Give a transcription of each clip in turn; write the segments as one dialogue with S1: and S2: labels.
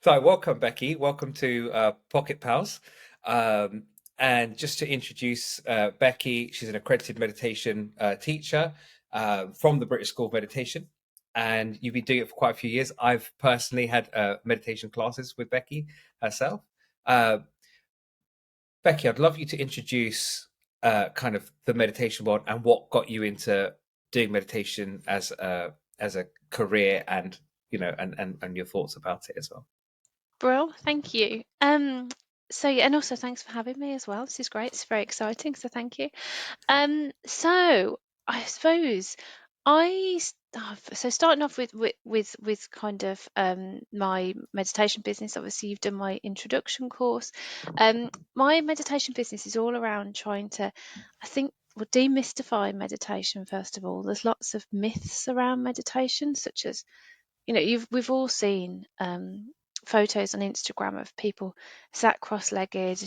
S1: So, welcome, Becky. Welcome to Pocket Pals. Um, and just to introduce Becky, she's an accredited meditation teacher from the British School of Meditation. And you've been doing it for quite a few years. I've personally had meditation classes with Becky herself. Uh, Becky, I'd love you to introduce kind of the meditation world and what got you into doing meditation as a career, and and your thoughts about it as well.
S2: Brill, thank you. So yeah, and also thanks for having me as well. This is great. It's very exciting. So thank you. So I suppose so starting off with kind of my meditation business. Obviously, you've done my introduction course. My meditation business is all around trying to, I think, well, demystify meditation first of all. There's lots of myths around meditation, such as we've all seen photos on Instagram of people sat cross-legged,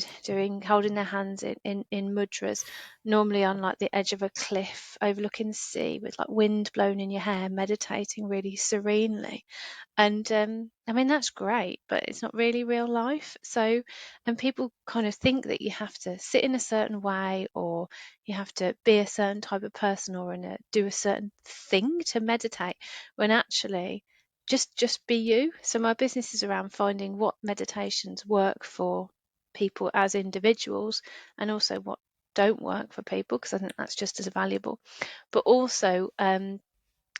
S2: holding their hands in mudras, normally on like the edge of a cliff, overlooking the sea, with like wind blowing in your hair, meditating really serenely. And I mean that's great, but it's not really real life. So, and people kind of think that you have to sit in a certain way, or you have to be a certain type of person, or do a certain thing to meditate, when actually just be you. So my business is around finding what meditations work for people as individuals, and also what don't work for people, because I think that's just as valuable. But also around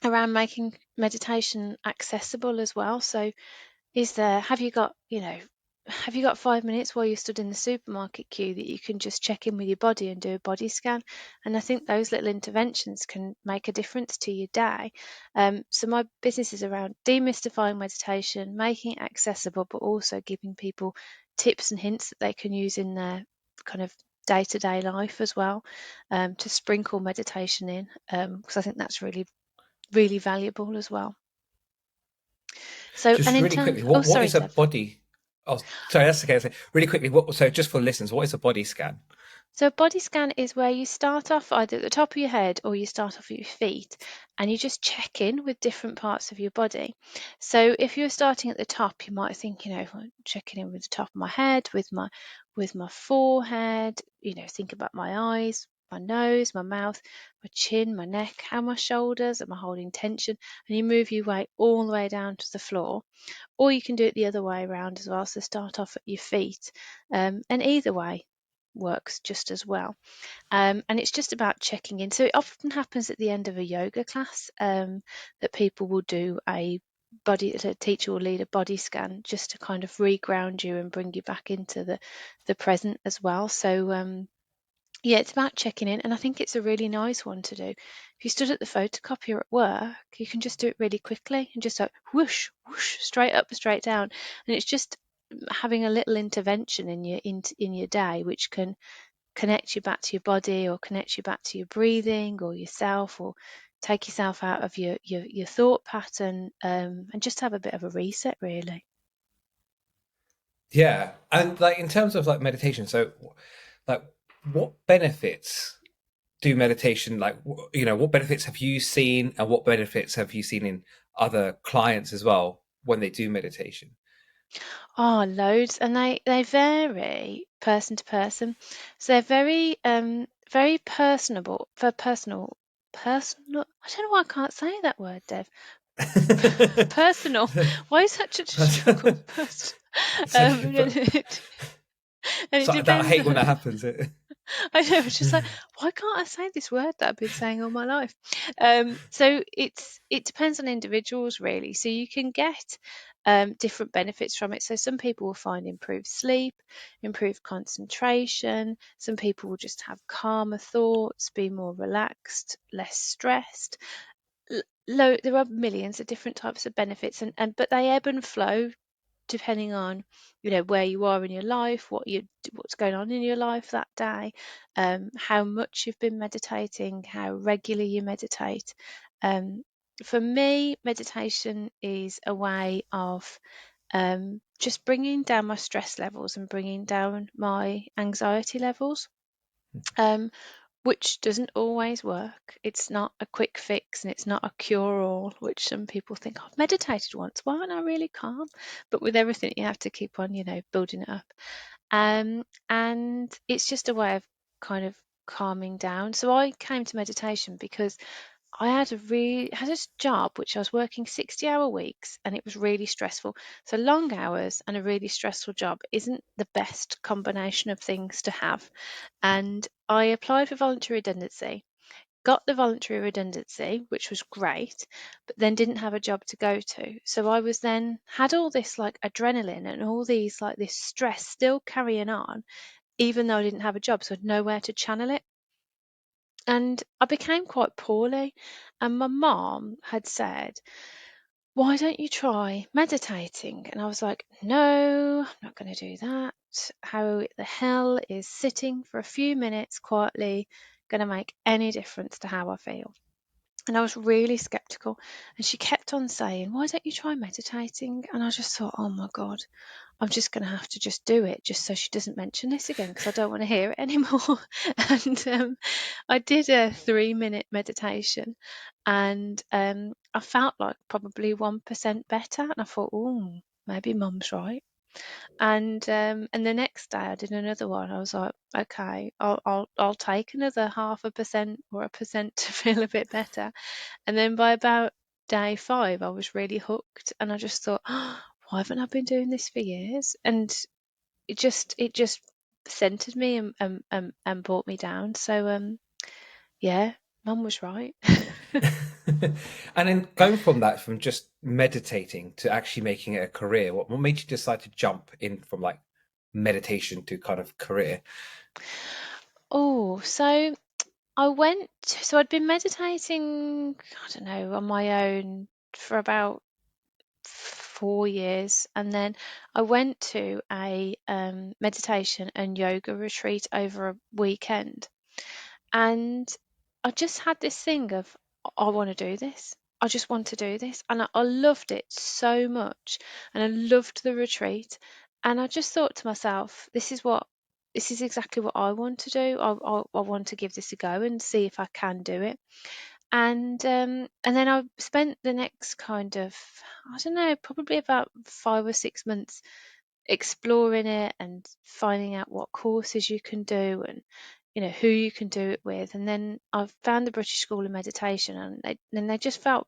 S2: making meditation accessible as well. So is there, have you got 5 minutes while you stood in the supermarket queue that you can just check in with your body and do a body scan? And I think those little interventions can make a difference to your day. So my business is around demystifying meditation, making it accessible, but also giving people tips and hints that they can use in their kind of day-to-day life as well, to sprinkle meditation in, because I think that's really, really valuable as well. So, and
S1: Just
S2: in
S1: really
S2: terms,
S1: quickly,
S2: oh,
S1: what
S2: sorry,
S1: is a
S2: Dev.
S1: body? Oh, sorry, that's okay. Really quickly, so just for listeners, what is a body scan?
S2: So a body scan is where you start off either at the top of your head, or you start off at your feet, and you just check in with different parts of your body. So if you're starting at the top, you might think, checking in with the top of my head, with my forehead, think about my eyes, my nose, my mouth, my chin, my neck, how my shoulders, am I holding tension? And you move your way all the way down to the floor. Or you can do it the other way around as well. So start off at your feet, and either way works just as well. And it's just about checking in. So it often happens at the end of a yoga class, that people will do the teacher will lead a body scan, just to kind of reground you and bring you back into the present as well. So yeah, it's about checking in, and I think it's a really nice one to do. If you stood at the photocopier at work, you can just do it really quickly and just like whoosh, whoosh, straight up, straight down, and it's just having a little intervention in your day, which can connect you back to your body, or connect you back to your breathing or yourself, or take yourself out of your thought pattern, and just have a bit of a reset, really.
S1: Yeah, and like in terms of like meditation, so like what benefits do meditation what benefits have you seen, and what benefits have you seen in other clients as well when they do meditation?
S2: Oh, loads, and they vary person to person. So they're very personable, for personal. I don't know why I can't say that word, Dev. Personal. Why is that such a struggle? Person. Um,
S1: But
S2: and it
S1: so that I
S2: depends
S1: hate when
S2: on.
S1: that happens.
S2: I know, it's just like, why can't I say this word that I've been saying all my life? So it depends on individuals, really. So you can get different benefits from it. So some people will find improved sleep, improved concentration. Some people will just have calmer thoughts, be more relaxed, less stressed. There are millions of different types of benefits, and but they ebb and flow depending on where you are in your life, what's going on in your life that day, how much you've been meditating, how regularly you meditate. um, for me, meditation is a way of just bringing down my stress levels and bringing down my anxiety levels. um, which doesn't always work. It's not a quick fix and it's not a cure-all, which some people think, I've meditated once, why aren't I really calm? But with everything, you have to keep on, building it up. And it's just a way of kind of calming down. So I came to meditation because I had a job which I was working 60-hour weeks and it was really stressful. So long hours and a really stressful job isn't the best combination of things to have. And I applied for voluntary redundancy, got the voluntary redundancy, which was great, but then didn't have a job to go to. So I was then had all this like adrenaline and all these like this stress still carrying on, even though I didn't have a job, so I had nowhere to channel it. And I became quite poorly. And my mom had said, why don't you try meditating? And I was like, no, I'm not going to do that. How the hell is sitting for a few minutes quietly going to make any difference to how I feel? And I was really skeptical. And she kept on saying, why don't you try meditating? And I just thought, oh my God, I'm just going to have to just do it just so she doesn't mention this again because I don't want to hear it anymore. And I did a 3-minute meditation and I felt like probably 1% better. And I thought, oh, maybe mum's right. And the next day I did another one. I was like, okay, I'll take another 0.5% or 1% to feel a bit better. And then by about day 5, I was really hooked, and I just thought, oh, why haven't I been doing this for years? And it just centered me and brought me down. So yeah, mum was right.
S1: And then going from that, from just meditating to actually making it a career, what made you decide to jump in from like meditation to kind of career?
S2: Oh, so I'd been meditating, I don't know, on my own for about 4 years, and then I went to a meditation and yoga retreat over a weekend, and I just had this thing of, I want to do this. I just want to do this, and I loved it so much, and I loved the retreat, and I just thought to myself, this is exactly what I want to do. I want to give this a go and see if I can do it. And then I spent the next kind of, I don't know, probably about 5 or 6 months exploring it and finding out what courses you can do and who you can do it with. And then I found the British School of Meditation, and they just felt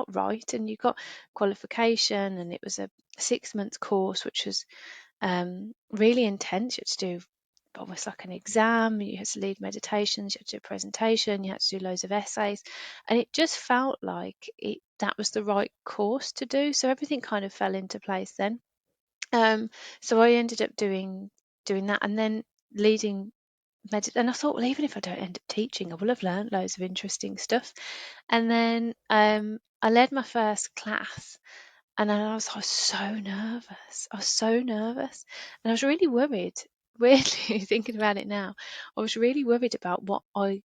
S2: right. And you got qualification, and it was a 6 month course, which was really intense. You had to do almost like an exam. You had to lead meditations, you had to do a presentation, you had to do loads of essays, and it just felt like that was the right course to do. So everything kind of fell into place then. So I ended up doing that, and then leading and I thought, well, even if I don't end up teaching, I will have learned loads of interesting stuff. And then I led my first class, and I was so nervous. I was so nervous, and I was really worried. Weirdly, thinking about it now, I was really worried about what I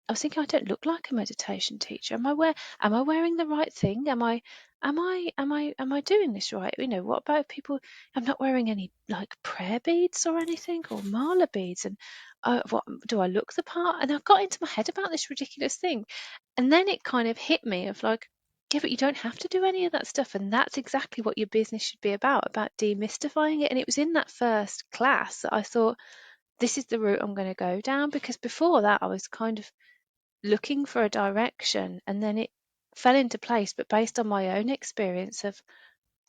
S2: was thinking, I don't look like a meditation teacher. Am I wearing the right thing? Am I doing this right? What about people? I'm not wearing any like prayer beads or anything, or mala beads, and what do I look the part? And I got into my head about this ridiculous thing, and then it kind of hit me of like, yeah, but you don't have to do any of that stuff, and that's exactly what your business should be about demystifying it. And it was in that first class that I thought, this is the route I'm going to go down, because before that I was kind of looking for a direction, and then it fell into place, but based on my own experience of,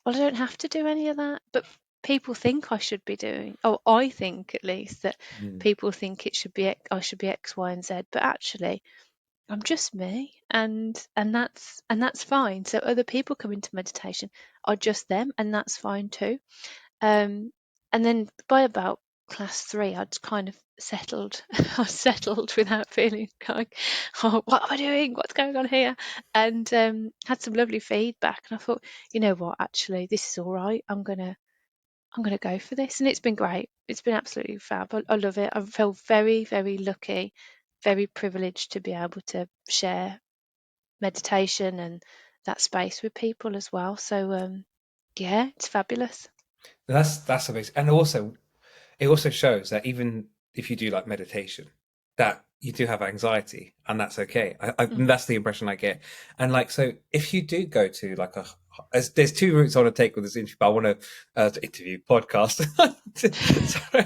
S2: well, I don't have to do any of that, but people think I should be doing, oh, I think at least that
S1: Mm.
S2: people think it should be I should be X, Y, and Z, but actually I'm just me, and that's fine. So other people come into meditation are just them, and that's fine too. um, and then by about class 3, I'd kind of settled. I settled without feeling like, oh, what am I doing? What's going on here? And had some lovely feedback. And I thought, you know what? Actually, this is all right. I'm gonna go for this, and it's been great. It's been absolutely fab. I love it. I feel very, very lucky, very privileged to be able to share meditation and that space with people as well. So yeah, it's fabulous.
S1: That's amazing. And also it also shows that even if you do like meditation, that you do have anxiety, and that's okay.
S2: Mm.
S1: That's the impression I get. And like, so if you do go to like there's two routes I want to take with this interview, but I want to interview podcast. sorry,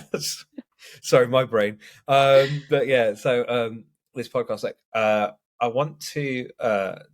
S1: sorry, my brain. But yeah, so this podcast, like, I want to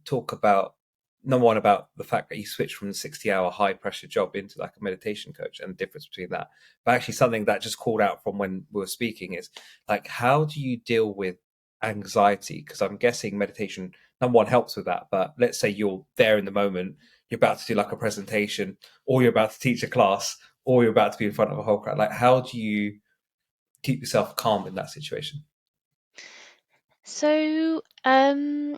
S1: talk about number one about the fact that you switched from a 60-hour high pressure job into like a meditation coach and the difference between that. But actually, something that just called out from when we were speaking is like, how do you deal with anxiety? Because I'm guessing meditation, number one, helps with that. But let's say you're there in the moment, you're about to do like a presentation, or you're about to teach a class, or you're about to be in front of a whole crowd. Like, how do you keep yourself calm in that situation?
S2: So, I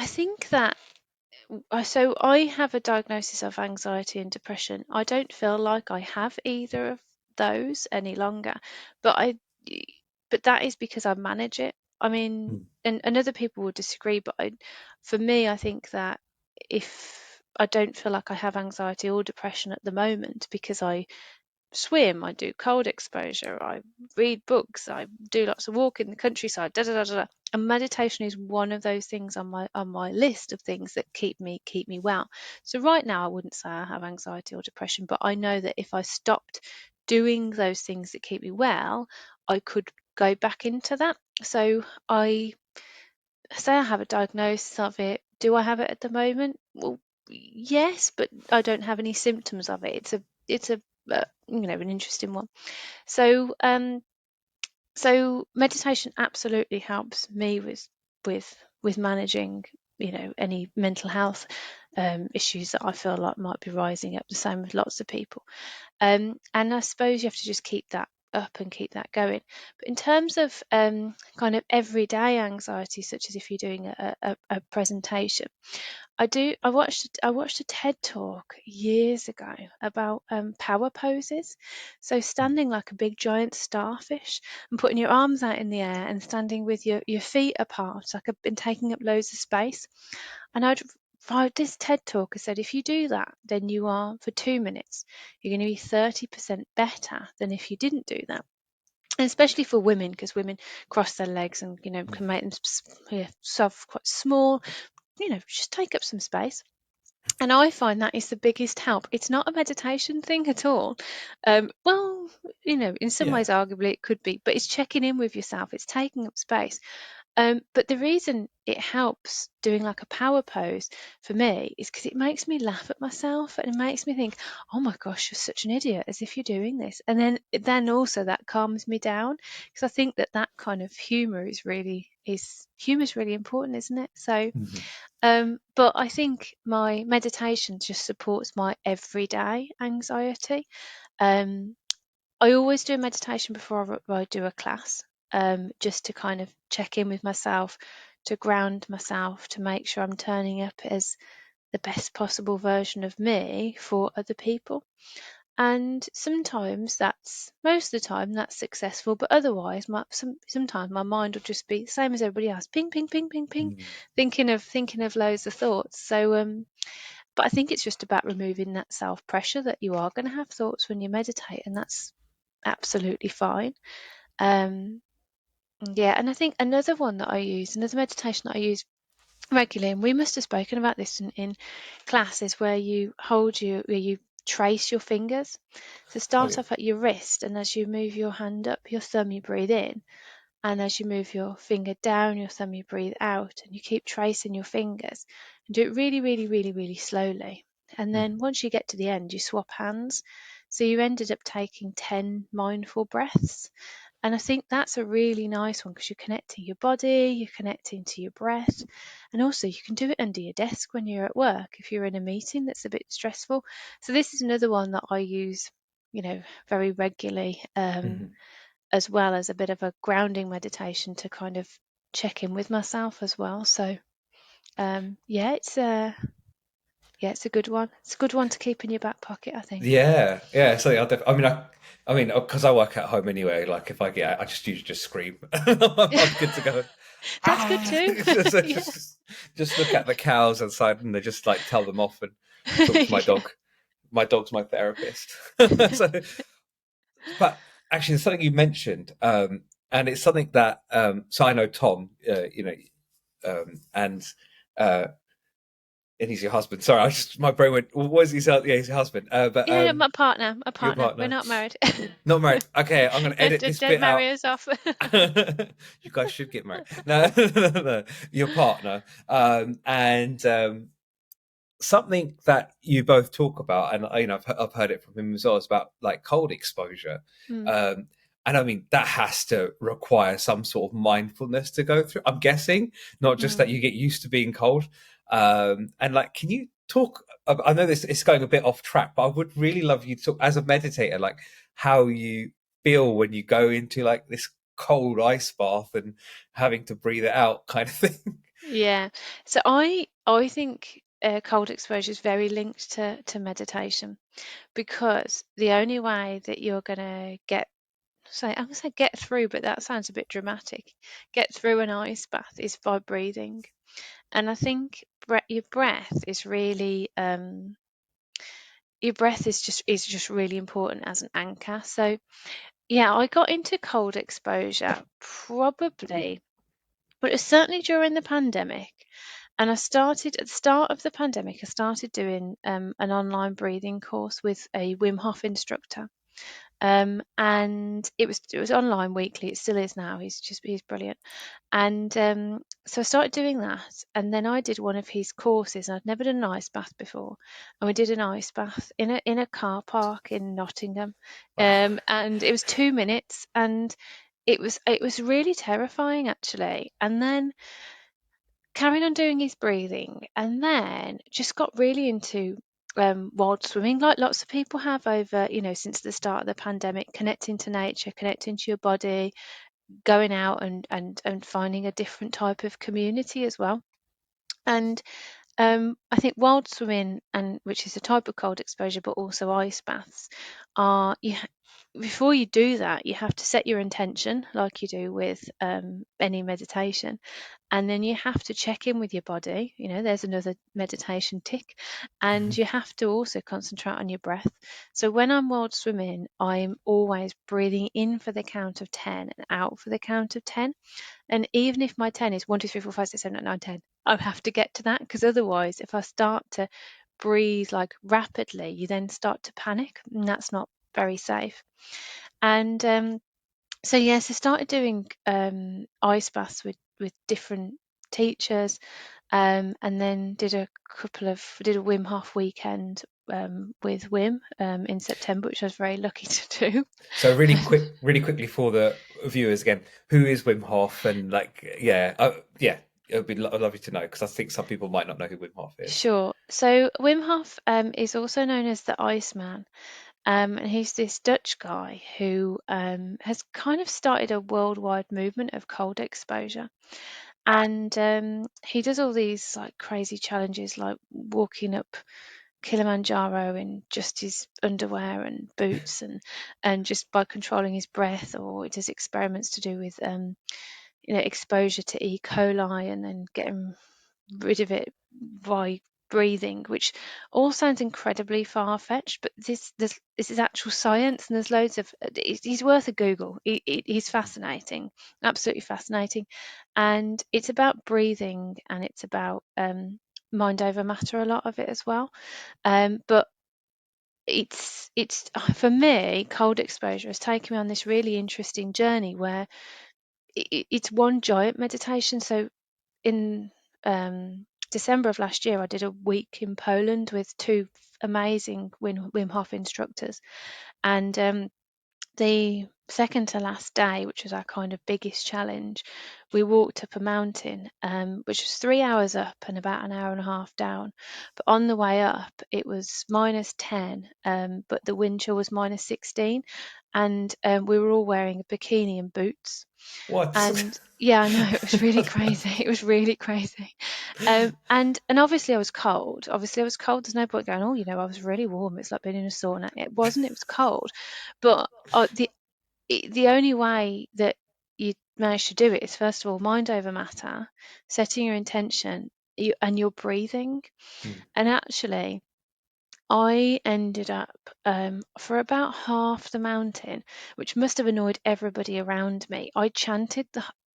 S2: think that so I have a diagnosis of anxiety and depression. I don't feel like I have either of those any longer, but but that is because I manage it. I mean,
S1: Mm.
S2: and other people will disagree, but for me, I think that if I don't feel like I have anxiety or depression at the moment because I swim, I do cold exposure, I read books, I do lots of walk in the countryside, da da da da. Da. And meditation is one of those things on my list of things that keep me well. So right now I wouldn't say I have anxiety or depression, but I know that if I stopped doing those things that keep me well, I could go back into that. So I say I have a diagnosis of it. Do I have it at the moment? Well, yes, but I don't have any symptoms of it. It's a an interesting one. So so meditation absolutely helps me with managing any mental health issues that I feel like might be rising up. The same with lots of people. And I suppose you have to just keep that up and keep that going. But in terms of kind of everyday anxiety, such as if you're doing a presentation, I watched a TED talk years ago about power poses. So standing like a big giant starfish and putting your arms out in the air and standing with your feet apart, like and taking up loads of space. And this TED talker said if you do that, then you are for 2 minutes, you're going to be 30% better than if you didn't do that. And especially for women, because women cross their legs and can make them self quite small. Just take up some space. And I find that is the biggest help. It's not a meditation thing at all. Well, in some
S1: Yeah.
S2: ways, arguably it could be, but it's checking in with yourself. It's taking up space. But the reason it helps doing like a power pose for me is because it makes me laugh at myself and it makes me think, oh my gosh, you're such an idiot, as if you're doing this. And then also that calms me down because I think that kind of humor is really important, isn't it? So
S1: Mhm.
S2: but I think my meditation just supports my everyday anxiety. Um, I always do a meditation before I do a class, just to kind of check in with myself, to ground myself, to make sure I'm turning up as the best possible version of me for other people. And most of the time that's successful, but otherwise sometimes my mind will just be the same as everybody else, ping ping ping ping ping,
S1: Mm.
S2: thinking of loads of thoughts. So but I think it's just about removing that self pressure that you are going to have thoughts when you meditate, and that's absolutely fine. um yeah, and I think another meditation that I use regularly, and we must have spoken about this in class, is where you trace your fingers. So
S1: Oh
S2: start
S1: yeah.
S2: off at your wrist, and as you move your hand up your thumb, you breathe in, and as you move your finger down your thumb, you breathe out, and you keep tracing your fingers and do it really, really, really, really slowly. And
S1: Mm.
S2: then once you get to the end, you swap hands. So you ended up taking 10 mindful breaths. And I think that's a really nice one because you're connecting your body, you're connecting to your breath, and also you can do it under your desk when you're at work if you're in a meeting that's a bit stressful. So this is another one that I use, very regularly,
S1: Mhm.
S2: as well as a bit of a grounding meditation to kind of check in with myself as well. So it's a good one. It's a good one to keep in your back pocket, I think.
S1: Yeah, yeah. So I mean, because I work at home anyway. Like, if I get, I just usually just scream. I'm good to go.
S2: That's good
S1: Ah,
S2: too.
S1: so
S2: Yeah.
S1: just look at the cows outside, and they just like tell them off, and talk to my
S2: Yeah.
S1: dog. My dog's my therapist. So, but actually, there's something you mentioned. and it's something that so I know Tom, and uh, and he's your husband. Sorry, I just my brain went. What was he? Yeah, he's your husband. But
S2: Yeah, my partner, my
S1: your
S2: partner. We're
S1: partner,
S2: not married.
S1: not married. Okay, I'm gonna edit this
S2: Don't
S1: bit
S2: marry
S1: out.
S2: us off.
S1: You guys should get married. No, no, your partner, and something that you both talk about, and I've heard it from him as well, is about like cold exposure.
S2: Mm,
S1: Um, and I mean that has to require some sort of mindfulness to go through. I'm guessing not just that
S2: mm.
S1: you get used to being cold. And like, can you talk? I know this is going a bit off track, but I would really love you to talk as a meditator, like how you feel when you go into like this cold ice bath and having to breathe it out, kind of thing.
S2: Yeah. So I think cold exposure is very linked to meditation, because the only way that you're gonna I'm gonna say get through, but that sounds a bit dramatic. Get through an ice bath is by breathing. And I think your breath is really your breath is just really important as an anchor. So yeah, I got into cold exposure probably, but it's certainly during the pandemic. And I started at the start of the pandemic. I started doing an online breathing course with a Wim Hof instructor. And it was online weekly. It still is now. He's brilliant. And so I started doing that, and then I did one of his courses. And I'd never done an ice bath before, and we did an ice bath in a car park in Nottingham,
S1: Wow.
S2: and it was 2 minutes, and it was really terrifying actually. And then carried on doing his breathing, and then just got really into wild swimming, like lots of people have over, since the start of the pandemic, connecting to nature, connecting to your body, going out and finding a different type of community as well. And I think wild swimming, and which is a type of cold exposure, but also ice baths, are before you do that, you have to set your intention like you do with any meditation, and then you have to check in with your body. There's another meditation tick. And you have to also concentrate on your breath. So when I'm wild swimming, I'm always breathing in for the count of 10 and out for the count of 10. And even if my 10 is 1, 2, 3, 4, 5, 6, 7, 8, 9, 10, I have to get to that, because otherwise, if I start to breathe like rapidly, you then start to panic, and that's not very safe. And so yes, I started doing ice baths with different teachers, and then did a Wim Hof weekend with Wim in September, which I was very lucky to do.
S1: So really quickly for the viewers again, who is Wim Hof, and like, yeah, yeah, it would be lovely to know because I think some people might not know who Wim Hof is.
S2: Sure. So Wim Hof is also known as the Iceman. And he's this Dutch guy who has kind of started a worldwide movement of cold exposure. And he does all these like crazy challenges, like walking up Kilimanjaro in just his underwear and boots, and just by controlling his breath. Or he does experiments to do with exposure to E. coli, and then getting rid of it by breathing, which all sounds incredibly far-fetched, but this is actual science, and there's loads of he's worth a Google. He's fascinating, absolutely fascinating. And it's about breathing, and it's about mind over matter, a lot of it as well. But it's for me, cold exposure has taken me on this really interesting journey where it's one giant meditation. So in December of last year, I did a week in Poland with two amazing Wim Hof instructors. And the second to last day, which was our kind of biggest challenge, we walked up a mountain, which was 3 hours up and about an hour and a half down. But on the way up, it was -10, but the wind chill was -16. And we were all wearing a bikini and boots.
S1: What?
S2: And yeah, I know, it was really crazy. It was really crazy. And obviously I was cold. Obviously I was cold. There's no point going, oh, I was really warm. It's like being in a sauna. It wasn't. It was cold. But the only way that you manage to do it is, first of all, mind over matter, setting your intention, and your breathing.
S1: Hmm.
S2: And actually, I ended up for about half the mountain, which must have annoyed everybody around me. I chanted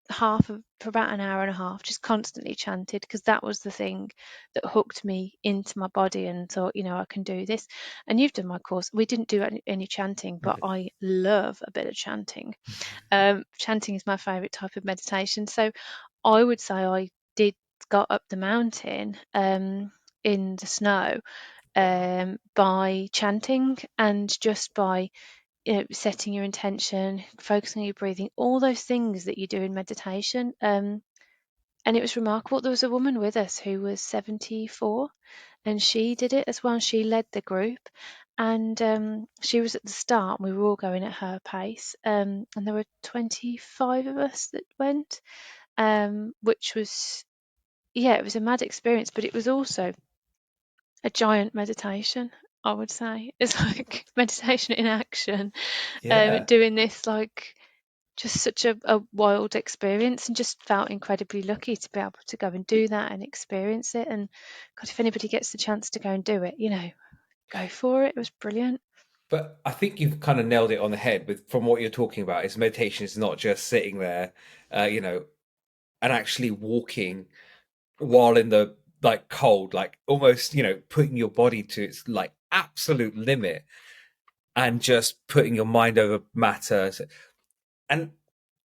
S2: half of for about an hour and a half, just constantly chanted because that was the thing that hooked me into my body and thought, I can do this. And you've done my course. We didn't do any chanting, but I love a bit of chanting. Chanting is my favorite type of meditation. So I would say I did got up the mountain in the snow
S1: Wow.
S2: by chanting and just by setting your intention, focusing on your breathing, all those things that you do in meditation. And it was remarkable. There was a woman with us who was 74 and she did it as well. She led the group and she was at the start and we were all going at her pace. And there were 25 of us that went, which was, yeah, it was a mad experience, but it was also a giant meditation, I would say. It's like meditation in action.
S1: Yeah.
S2: Doing this, like, just such a wild experience, and just felt incredibly lucky to be able to go and do that and experience it. And God, if anybody gets the chance to go and do it, go for it. It was brilliant.
S1: But I think you've kind of nailed it on the head with from what you're talking about. Is meditation is not just sitting there, you know, and actually walking while in the like cold, like almost, putting your body to its like absolute limit and just putting your mind over matter. And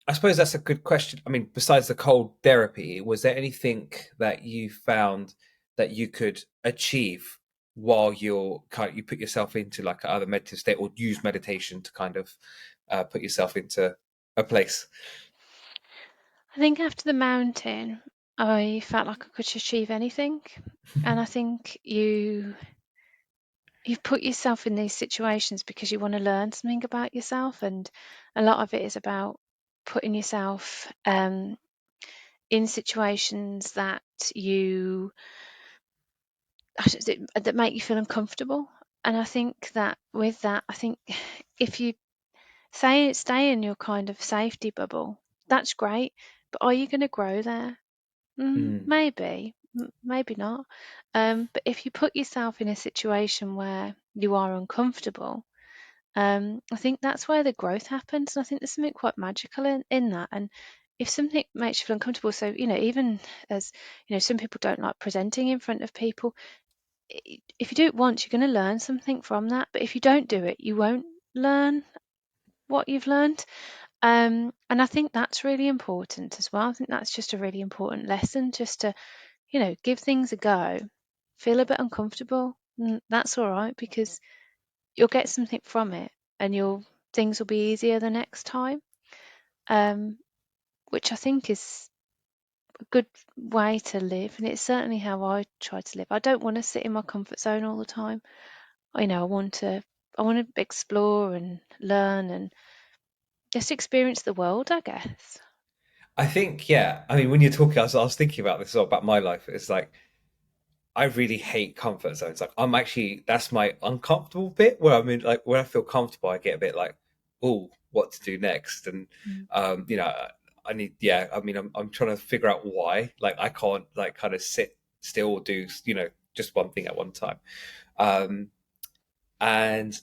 S1: I suppose that's a good question. I mean, besides the cold therapy, was there anything that you found that you could achieve while you put yourself into like a other meditative state or use meditation to kind of put yourself into a place?
S2: I think after the mountain, I felt like I could achieve anything. And I think you put yourself in these situations because you want to learn something about yourself, and a lot of it is about putting yourself in situations that you that make you feel uncomfortable. And I think that with that, I think if you stay in your kind of safety bubble, that's great, but are you going to grow there?
S1: Mm,
S2: Maybe, maybe not. But if you put yourself in a situation where you are uncomfortable, I think that's where the growth happens. And I think there's something quite magical in that. And if something makes you feel uncomfortable, so, even as, some people don't like presenting in front of people. If you do it once, you're going to learn something from that. But if you don't do it, you won't learn what you've learned. And I think that's really important as well. I think that's just a really important lesson, just to, give things a go, feel a bit uncomfortable. That's all right, because you'll get something from it, and things will be easier the next time. Um, which I think is a good way to live, and it's certainly how I try to live. I don't want to sit in my comfort zone all the time. I want to explore and learn and just experience the world, I guess.
S1: I think, yeah. I mean, when you're talking, I was thinking about this about my life. It's like I really hate comfort zones. Like that's my uncomfortable bit where I'm in. Like when I feel comfortable, I get a bit like, oh, what to do next? And
S2: Mm.
S1: I need. Yeah, I mean, I'm trying to figure out why. Like I can't like kind of sit still or do just one thing at one time. Um, and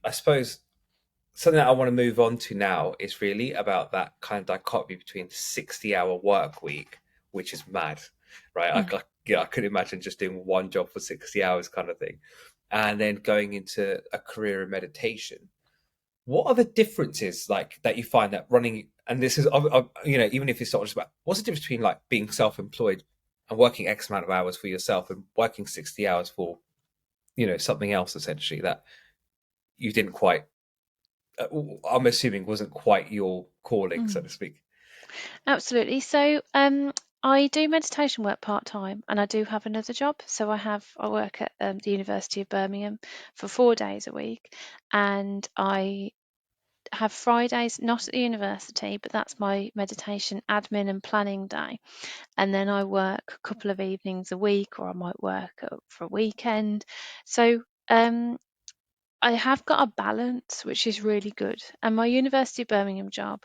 S1: I suppose something that I want to move on to now is really about that kind of dichotomy between 60-hour work week, which is mad, right?
S2: Mm.
S1: I could imagine just doing one job for 60 hours kind of thing. And then going into a career in meditation. What are the differences like that you find that running, and this is, even if it's not just about, what's the difference between like being self-employed and working X amount of hours for yourself and working 60 hours for, something else essentially that you didn't quite uh, I'm assuming wasn't quite your calling, so
S2: Mm.
S1: to speak.
S2: Absolutely. So, I do meditation work part time, and I do have another job. So I work at the University of Birmingham for 4 days a week, and I have Fridays not at the university, but that's my meditation admin and planning day. And then I work a couple of evenings a week, or I might work for a weekend. So, I have got a balance, which is really good. And my University of Birmingham job,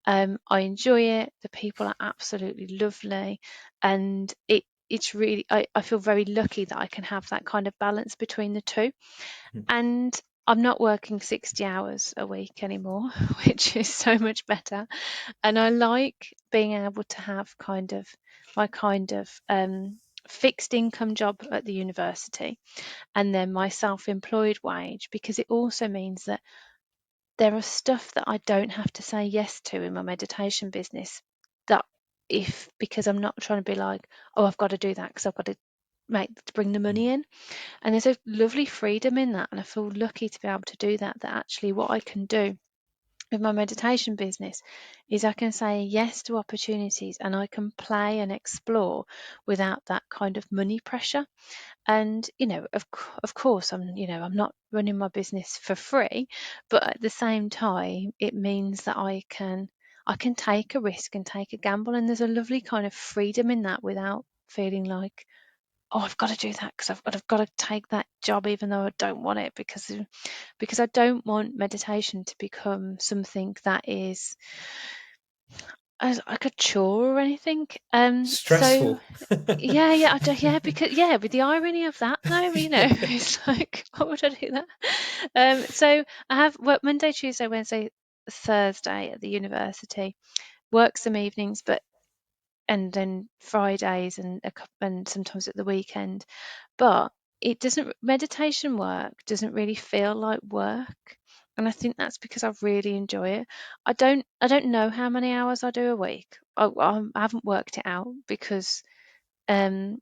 S2: I enjoy it. The people are absolutely lovely, and it's really, I feel very lucky that I can have that kind of balance between the two.
S1: Mhm.
S2: And I'm not working 60 hours a week anymore, which is so much better. And I like being able to have kind of my kind of fixed income job at the university, and then my self-employed wage, because it also means that there are stuff that I don't have to say yes to in my meditation business, that if, because I'm not trying to be like, oh, I've got to do that because I've got to bring the money in. And there's a lovely freedom in that, and I feel lucky to be able to do that. That actually what I can do with my meditation business is I can say yes to opportunities, and I can play and explore without that kind of money pressure. And of course, I'm not running my business for free, but at the same time it means that I can take a risk and take a gamble, and there's a lovely kind of freedom in that, without feeling like, oh, I've got to do that because I've got to take that job even though I don't want it, because I don't want meditation to become something that is as like a chore or anything. So
S1: Stressful.
S2: yeah, yeah, I do, yeah, because yeah, with the irony of that though, it's like, why would I do that? So I have work Monday, Tuesday, Wednesday, Thursday at the university, work some evenings, but and then Fridays and sometimes at the weekend. But it doesn't meditation work doesn't really feel like work. And I think that's because I really enjoy it. I don't know how many hours I do a week. I haven't worked it out because um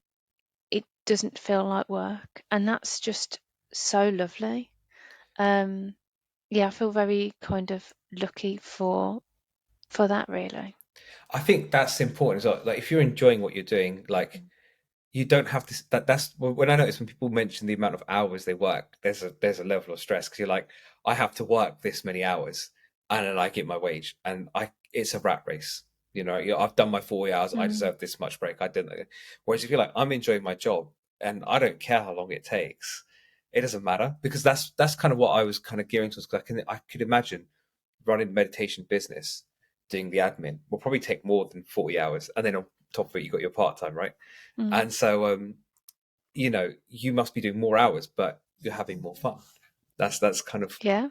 S2: it doesn't feel like work, and that's just so lovely. Um, yeah, I feel very kind of lucky for that, really.
S1: I think that's important as well. Like if you're enjoying what you're doing, like you don't have to. That's when I notice when people mention the amount of hours they work, there's a level of stress because you're like, I have to work this many hours, and then I get my wage, and I it's a rat race. I've done my 40 hours. I
S2: Mm,
S1: deserve this much break. I didn't. Whereas if you're like, I'm enjoying my job, and I don't care how long it takes, it doesn't matter because that's kind of what I was kind of gearing towards. Because I could imagine running the meditation business, doing the admin will probably take more than 40 hours, and then on top of it, you got your part time, right?
S2: mm.
S1: And so you must be doing more hours, but you're having more fun. That's kind of
S2: Yeah,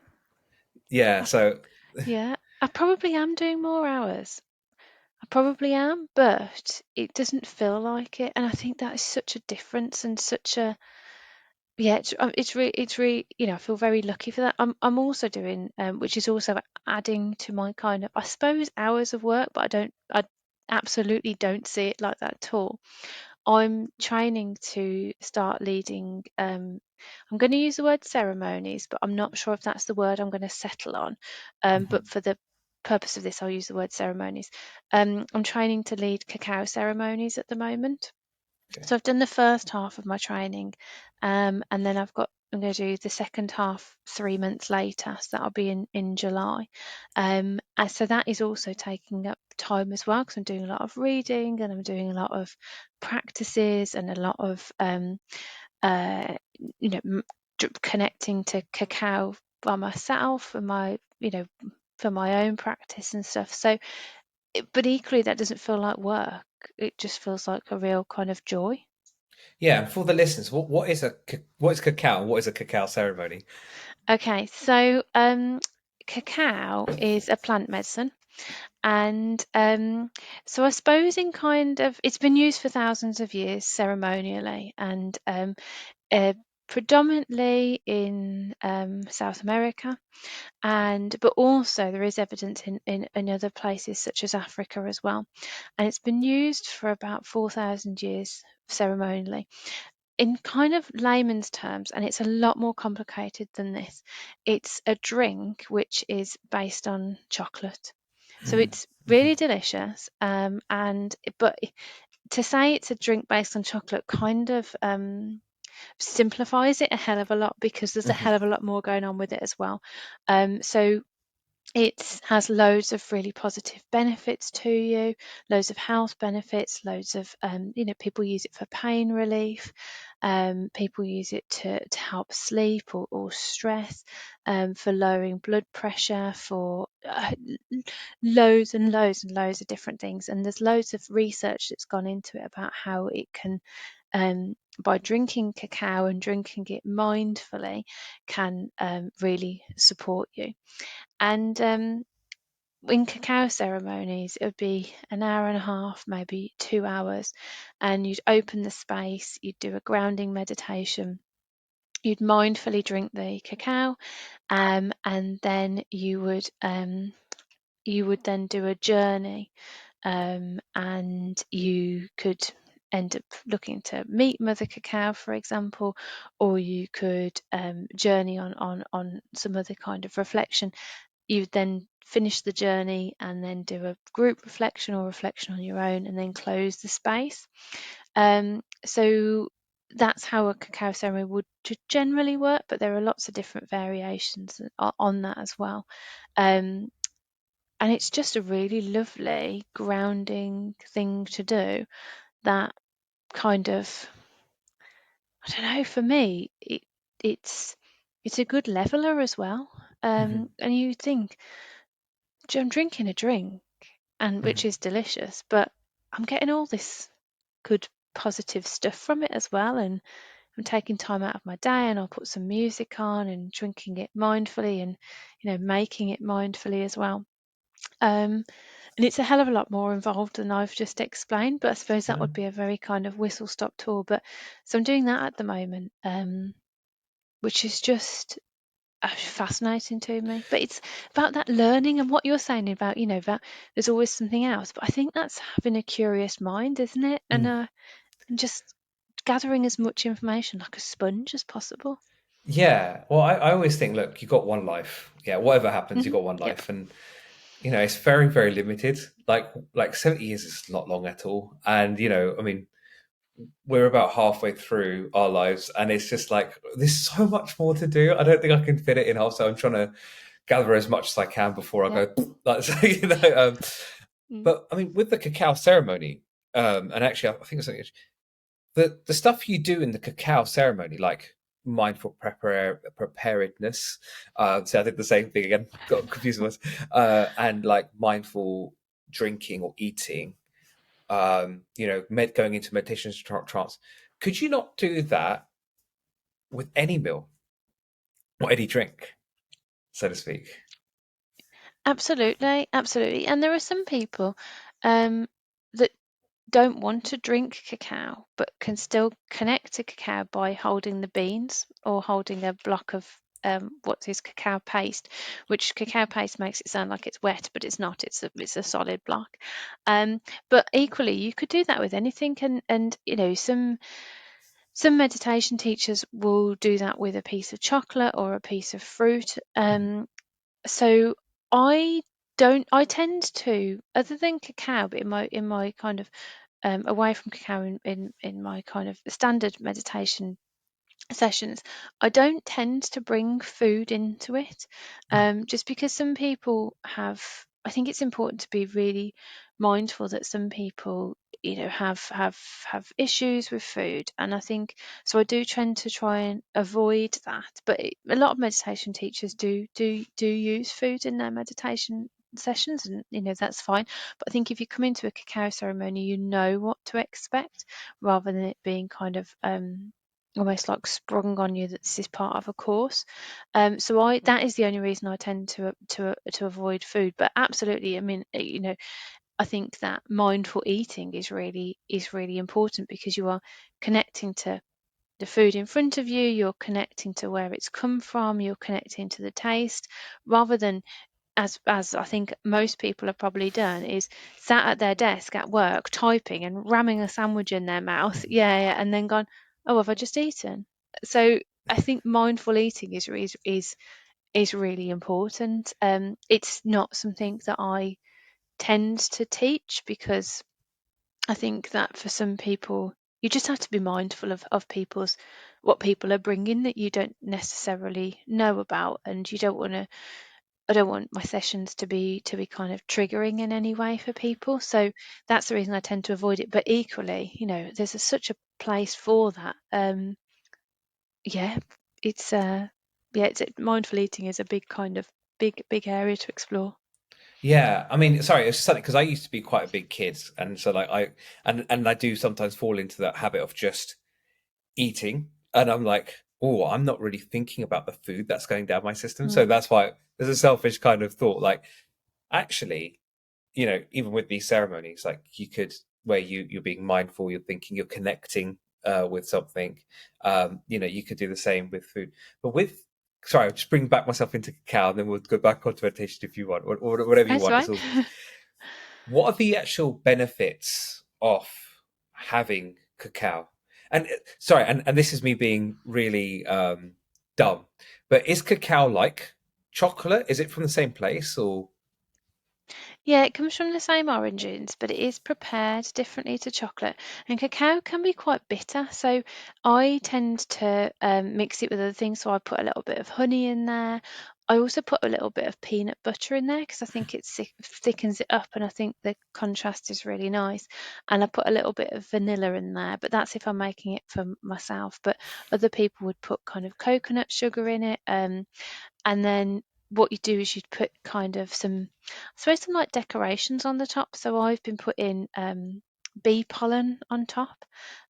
S1: yeah.
S2: I,
S1: So
S2: yeah. I probably am doing more hours. I probably am, but it doesn't feel like it, and I think that is such a difference and such a yeah. It's really I feel very lucky for that. I'm also doing which is also adding to my kind of, I suppose, hours of work, but I absolutely don't see it like that at all. I'm training to start leading. I'm going to use the word ceremonies, but I'm not sure if that's the word I'm going to settle on.
S1: mhm,
S2: But for the purpose of this, I'll use the word ceremonies. I'm training to lead cacao ceremonies at the moment.
S1: okay.
S2: So I've done the first half of my training, and then I'm going to do the second half 3 months later. So that'll be in July. And so that is also taking up time as well, because I'm doing a lot of reading and I'm doing a lot of practices and a lot of uh, connecting to cacao by myself and for my own practice and stuff. So, but equally, that doesn't feel like work. It just feels like a real kind of joy.
S1: Yeah, and for the listeners, what is cacao? And what is a cacao ceremony?
S2: Okay, so cacao is a plant medicine, and so I suppose in kind of it's been used for thousands of years ceremonially, and uh, predominantly in South America, and but also there is evidence in other places such as Africa as well, and it's been used for about 4,000 years ceremonially. In kind of layman's terms, and it's a lot more complicated than this, it's a drink which is based on chocolate. So it's
S1: Mhm,
S2: really delicious. And but to say it's a drink based on chocolate kind of simplifies it a hell of a lot, because there's a
S1: mhm.
S2: hell of a lot more going on with it as well. So it has loads of really positive benefits to you, loads of health benefits, loads of people use it for pain relief. People use it to help sleep or stress, for lowering blood pressure, for loads and loads and loads of different things. And there's loads of research that's gone into it about how it can, by drinking cacao and drinking it mindfully, can really support you. And in cacao ceremonies, it would be an hour and a half, maybe 2 hours, and you'd open the space, you'd do a grounding meditation, you'd mindfully drink the cacao, and then you would then do a journey, and you could end up looking to meet Mother Cacao, for example, or you could journey on some other kind of reflection. You would then finish the journey and then do a group reflection or reflection on your own, and then close the space. So that's how a cacao ceremony would generally work, but there are lots of different variations on that as well. Um, and it's just a really lovely grounding thing to do, that kind of, I don't know, for me it's it's a good leveler as well.
S1: Mhm.
S2: And you think, I'm drinking a drink, and which
S1: Mhm.
S2: is delicious, but I'm getting all this good positive stuff from it as well, and I'm taking time out of my day, and I'll put some music on and drinking it mindfully, and making it mindfully as well. And it's a hell of a lot more involved than I've just explained, but I suppose that
S1: Yeah.
S2: would be a very kind of whistle stop tour. But so I'm doing that at the moment, which is just fascinating to me. But it's about that learning, and what you're saying about, about there's always something else. But I think that's having a curious mind, isn't it?
S1: Mm.
S2: And just gathering as much information like a sponge as possible.
S1: Yeah. Well, I always think, look, you got one life. Yeah, whatever happens, you got one
S2: Yep.
S1: life, and it's very, very limited. Like 70 years is not long at all. And I mean, we're about halfway through our lives, and it's just like there's so much more to do. I don't think I can fit it in half, so I'm trying to gather as much as I can before I
S2: Yep.
S1: go. Like, so,
S2: Mm.
S1: but I mean, with the cacao ceremony, and actually, I think it's something the stuff you do in the cacao ceremony, like mindful preparedness. So I did the same thing again, got confused with and like mindful drinking or eating. Going into meditation trance. Could you not do that with any meal or any drink, so to speak?
S2: Absolutely, absolutely. And there are some people um, that don't want to drink cacao, but can still connect to cacao by holding the beans or holding a block of what is cacao paste, which cacao paste makes it sound like it's wet, but it's not. It's a solid block. Um, but equally, you could do that with anything, and some meditation teachers will do that with a piece of chocolate or a piece of fruit. So I don't. I tend to, other than cacao, but in my kind of away from cacao in my kind of standard meditation sessions, I don't tend to bring food into it, just because some people have. I think it's important to be really mindful that some people, have issues with food, and I think so. I do tend to try and avoid that, but a lot of meditation teachers do use food in their meditation sessions, and that's fine. But I think if you come into a cacao ceremony, you know what to expect, rather than it being kind of almost like sprung on you that this is part of a course. So that is the only reason I tend to avoid food. But absolutely, I mean, I think that mindful eating is really important, because you are connecting to the food in front of you, you're connecting to where it's come from, you're connecting to the taste, rather than, as I think most people have probably done, is sat at their desk at work typing and ramming a sandwich in their mouth, yeah, and then gone, oh, have I just eaten? So I think mindful eating is really important. It's not something that I tend to teach, because I think that for some people, you just have to be mindful of people's what people are bringing that you don't necessarily know about, and you don't want to I don't want my sessions to be kind of triggering in any way for people. So that's the reason I tend to avoid it. But equally, there's such a place for that. Yeah, it's mindful eating is a big kind of big area to explore.
S1: Yeah, I mean, sorry, it's something because I used to be quite a big kid, and so like I do sometimes fall into that habit of just eating, and I'm like, oh, I'm not really thinking about the food that's going down my system. So
S2: Mm.
S1: that's why there's a selfish kind of thought, like, actually, even with these ceremonies, like you could, where you're being mindful, you're thinking, you're connecting with something. You could do the same with food, but with sorry, I'll just bring back myself into cacao, and then we'll go back onto meditation if you want, or whatever you
S2: That's
S1: want.
S2: right.
S1: It's all good. What are the actual benefits of having cacao? And sorry, and this is me being really dumb, but is cacao like chocolate? Is it from the same place or?
S2: Yeah, it comes from the same origins, but it is prepared differently to chocolate. And cacao can be quite bitter, so I tend to mix it with other things. So I put a little bit of honey in there. I also put a little bit of peanut butter in there because I think it thickens it up, and I think the contrast is really nice. And I put a little bit of vanilla in there, but that's if I'm making it for myself. But other people would put kind of coconut sugar in it. And then what you do is you'd put kind of I suppose some like decorations on the top. So I've been putting bee pollen on top.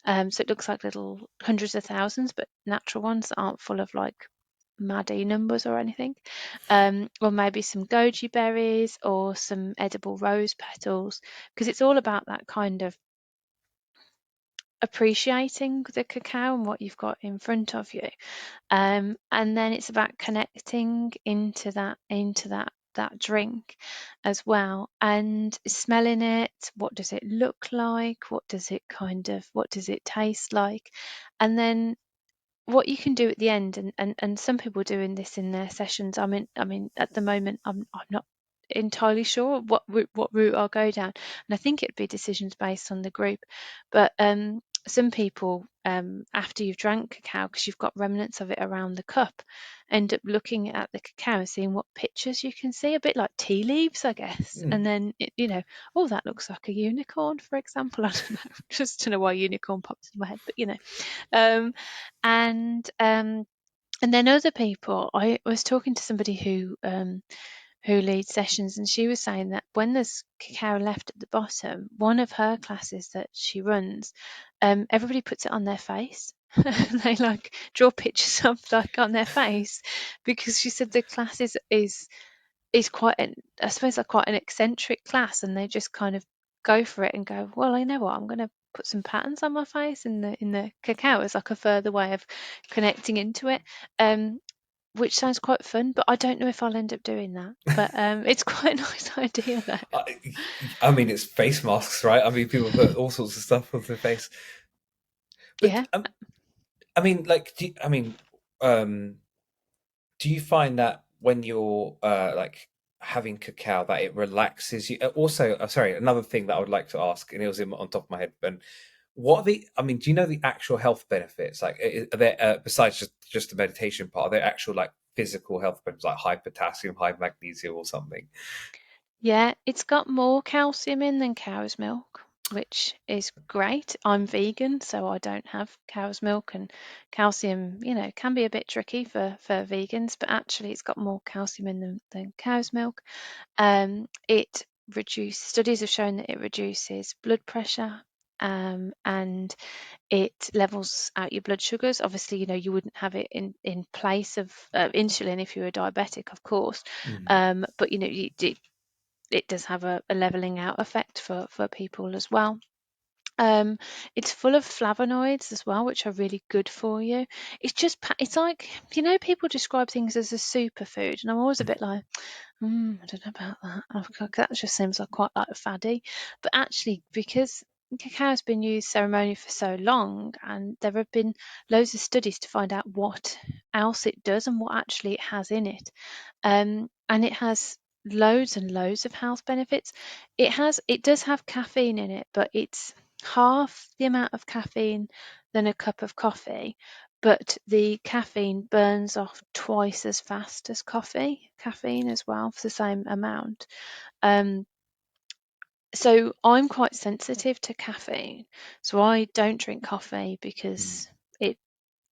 S2: So it looks like little hundreds of thousands, but natural ones that aren't full of like Maddie numbers or anything. Or maybe some goji berries or some edible rose petals, because it's all about that kind of appreciating the cacao and what you've got in front of you. And then it's about connecting into that drink as well, and smelling it. What does it look like? What does it taste like? And then what you can do at the end, and some people doing this in their sessions. I mean at the moment I'm not entirely sure what route I'll go down, and I think it'd be decisions based on the group. But some people, after you've drank cacao, because you've got remnants of it around the cup, end up looking at the cacao and seeing what pictures you can see, a bit like tea leaves, I guess.
S1: Hmm.
S2: And then oh, that looks like a unicorn, for example. I don't know, just don't know why unicorn pops in my head, but um, and then other people, I was talking to somebody who leads sessions, and she was saying that when there's cacao left at the bottom, one of her classes that she runs, everybody puts it on their face. They like draw pictures of like on their face, because she said the class is quite an, I suppose like quite an eccentric class, and they just kind of go for it and go, well, you know what, I'm going to put some patterns on my face in the cacao as like a further way of connecting into it. Which sounds quite fun, but I don't know if I'll end up doing that. But it's quite a nice idea though.
S1: I, I mean, it's face masks, right? I mean, people put all sorts of stuff on their face, but
S2: Yeah.
S1: I mean, like, um, do you find that when you're like having cacao that it relaxes you? Also, sorry, another thing that I would like to ask, and it was on top of my head, and what are the? I mean, do you know the actual health benefits? Like, are there besides just the meditation part? Are there actual like physical health benefits, like high potassium, high magnesium, or something?
S2: Yeah, it's got more calcium in than cow's milk, which is great. I'm vegan, so I don't have cow's milk, and calcium, can be a bit tricky for vegans, but actually it's got more calcium in than cow's milk. It reduce Studies have shown that it reduces blood pressure, and it levels out your blood sugars. Obviously, you wouldn't have it in place of insulin if you were diabetic, of course.
S1: Mm.
S2: But it does have a leveling out effect for people as well. Um, it's full of flavonoids as well, which are really good for you. It's like, people describe things as a superfood, and I'm always a bit like, I don't know about that. That just seems like quite like faddy. But actually, because cacao has been used ceremonially for so long, and there have been loads of studies to find out what else it does and what actually it has in it. And it has loads and loads of health benefits. It does have caffeine in it, but it's half the amount of caffeine than a cup of coffee. but the caffeine burns off twice as fast as caffeine as well for the same amount. Um, so I'm quite sensitive to caffeine, so I don't drink coffee
S1: Mm.
S2: because it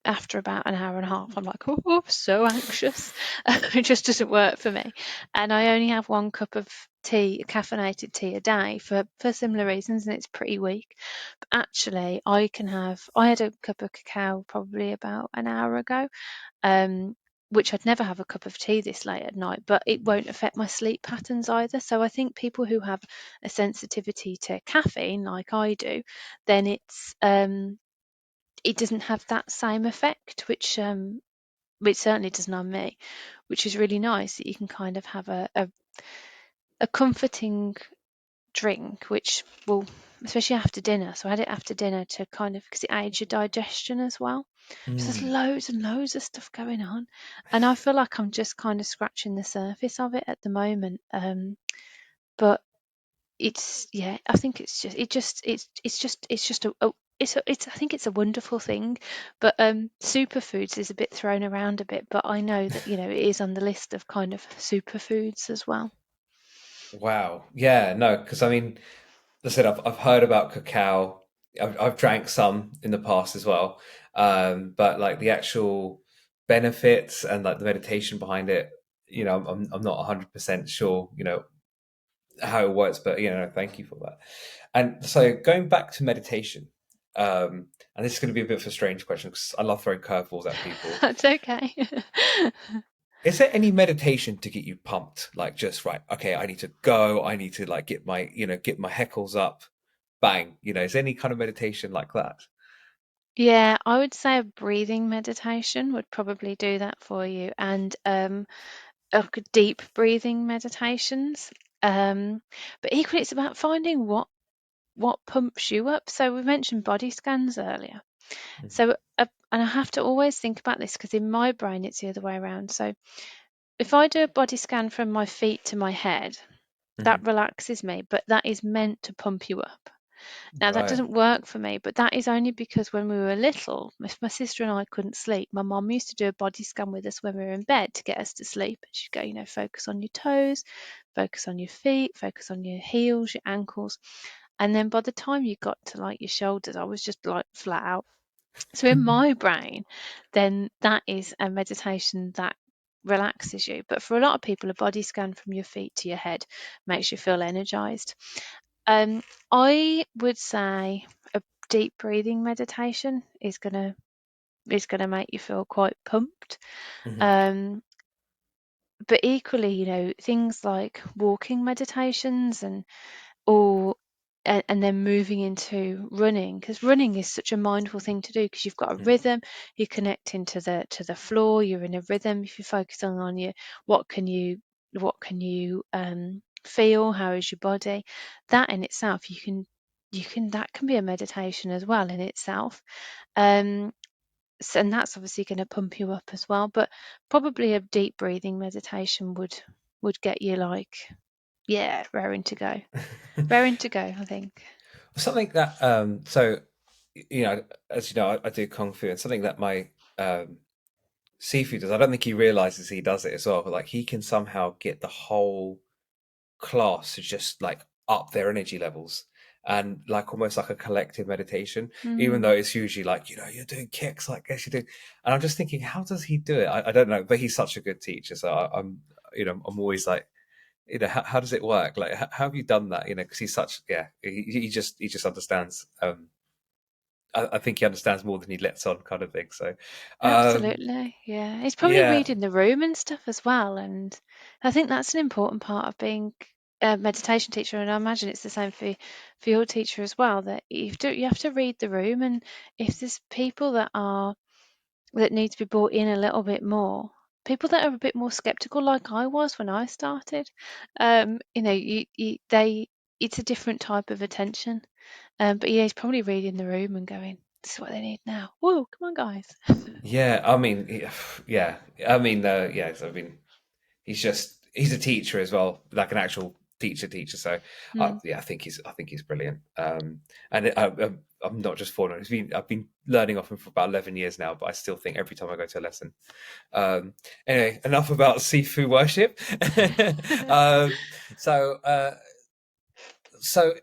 S2: after about an hour and a half, I'm like, oh, I'm so anxious. It just doesn't work for me. And I only have 1 cup of tea, caffeinated tea a day for similar reasons, and it's pretty weak. But actually, I had a cup of cacao probably about an hour ago, which I'd never have a cup of tea this late at night, but it won't affect my sleep patterns either. So I think people who have a sensitivity to caffeine, like I do, then it doesn't have that same effect, which certainly doesn't on me, which is really nice that you can kind of have a comforting drink, which will, especially after dinner. So I had it after dinner to kind of, because it aids your digestion as well. So there's
S1: Mm.
S2: loads and loads of stuff going on, and I feel like I'm just kind of scratching the surface of it at the moment. But it's yeah, I think it's just a I think it's a wonderful thing. But superfoods is a bit thrown around a bit, but I know that it is on the list of kind of superfoods as well.
S1: Wow. Yeah, no, because I mean, as I said, I've heard about cacao. I've drank some in the past as well. But like the actual benefits and like the meditation behind it, I'm not 100% sure, how it works, but thank you for that. And so going back to meditation, and this is going to be a bit of a strange question because I love throwing curveballs at people.
S2: That's okay.
S1: Is there any meditation to get you pumped? Like just right, okay, I need to go. I need to like get my heckles up. Bang. Is there any kind of meditation like that?
S2: Yeah, I would say a breathing meditation would probably do that for you, and deep breathing meditations. Um, but equally, it's about finding what pumps you up. So we mentioned body scans earlier.
S1: Mhm.
S2: So and I have to always think about this because in my brain it's the other way around. So if I do a body scan from my feet to my head, that
S1: Mhm.
S2: relaxes me, but that is meant to pump you up. Now, that
S1: Right.
S2: doesn't work for me, but that is only because when we were little, if my sister and I couldn't sleep, my mum used to do a body scan with us when we were in bed to get us to sleep. She'd go, focus on your toes, focus on your feet, focus on your heels, your ankles. And then by the time you got to like your shoulders, I was just like flat out. So in my brain, then that is a meditation that relaxes you. But for a lot of people, a body scan from your feet to your head makes you feel energized. Um, I would say a deep breathing meditation is gonna make you feel quite pumped.
S1: Mhm.
S2: Um, but equally, things like walking meditations or and then moving into running, because running is such a mindful thing to do because you've got a
S1: Mhm.
S2: rhythm, you're connecting to the floor, you're in a rhythm. If you're focusing on your what can you feel, how is your body, that in itself you can that can be a meditation as well in itself. um and that's obviously going to pump you up as well, but probably a deep breathing meditation would get you like, yeah, raring to go, I think.
S1: Something that as you know, I do kung fu, and something that my Sifu does. I don't think he realizes he does it as well, but like he can somehow get the whole class to just like up their energy levels and like almost like a collective meditation, even though
S2: Mm,
S1: it's usually like, you're doing kicks like this, you do. And I'm just thinking, how does he do it? I don't know, but he's such a good teacher. So I'm always like, how does it work? Like, how have you done that? Because he's such, yeah, he just understands. I think he understands more than he lets on, kind of thing. So, um,
S2: absolutely. Yeah. It's probably
S1: yeah.
S2: reading the room and stuff as well. And I think that's an important part of being a meditation teacher. And I imagine it's the same for your teacher as well, that you have to read the room. And if there's people that need to be brought in a little bit more, people that are a bit more skeptical, like I was when I started, it's a different type of attention. But yeah, he's probably reading the room and going, "This is what they need now. Whoa, come on, guys."
S1: Yeah, I mean, yeah, I mean, yes, I mean, he's a teacher as well, like an actual teacher. So,
S2: Mm.
S1: yeah, I think he's brilliant. And I'm not just falling. I've been learning off him for about 11 years now, but I still think every time I go to a lesson. Anyway, enough about Sifu worship. um, so, uh, so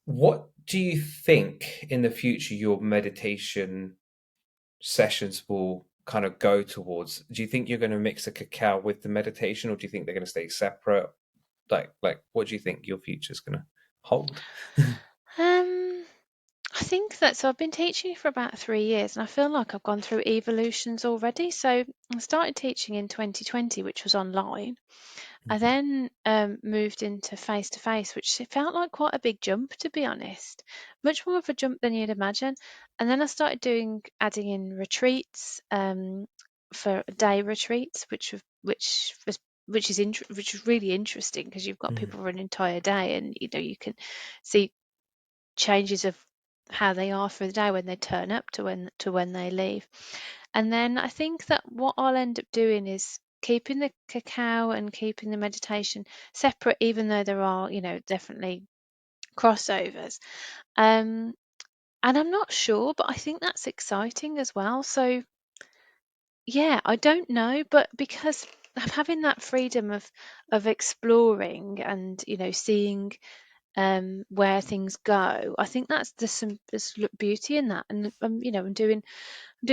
S1: what do you think in the future your meditation sessions will kind of go towards? Do you think you're going to mix the cacao with the meditation, or do you think they're going to stay separate? Like, what do you think your future's going to hold?
S2: Um, I think that so I've been teaching for about 3 years, and I feel like I've gone through evolutions already. So I started teaching in 2020, which was online. I then moved into face to face, which it felt like quite a big jump, to be honest, much more of a jump than you'd imagine. And then I started adding in retreats, for day retreats, which is really interesting because you've got
S1: Mm,
S2: people for an entire day, and you can see changes of how they are for the day when they turn up to when they leave. And then I think that what I'll end up doing is keeping the cacao and keeping the meditation separate, even though there are, definitely crossovers. Um, and I'm not sure, but I think that's exciting as well. So yeah, I don't know, but because I'm having that freedom of exploring and seeing where things go, I think there's beauty in that. And I'm doing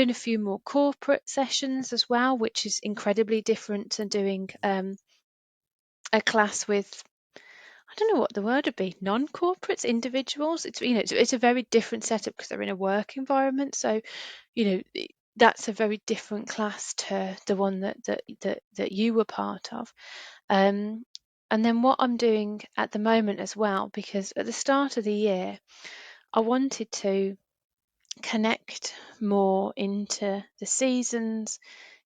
S2: a few more corporate sessions as well, which is incredibly different to doing a class with, I don't know what the word would be, non-corporates, individuals. It's a very different setup because they're in a work environment. So that's a very different class to the one that you were part of. Um, and then what I'm doing at the moment as well, because at the start of the year, I wanted to connect more into the seasons,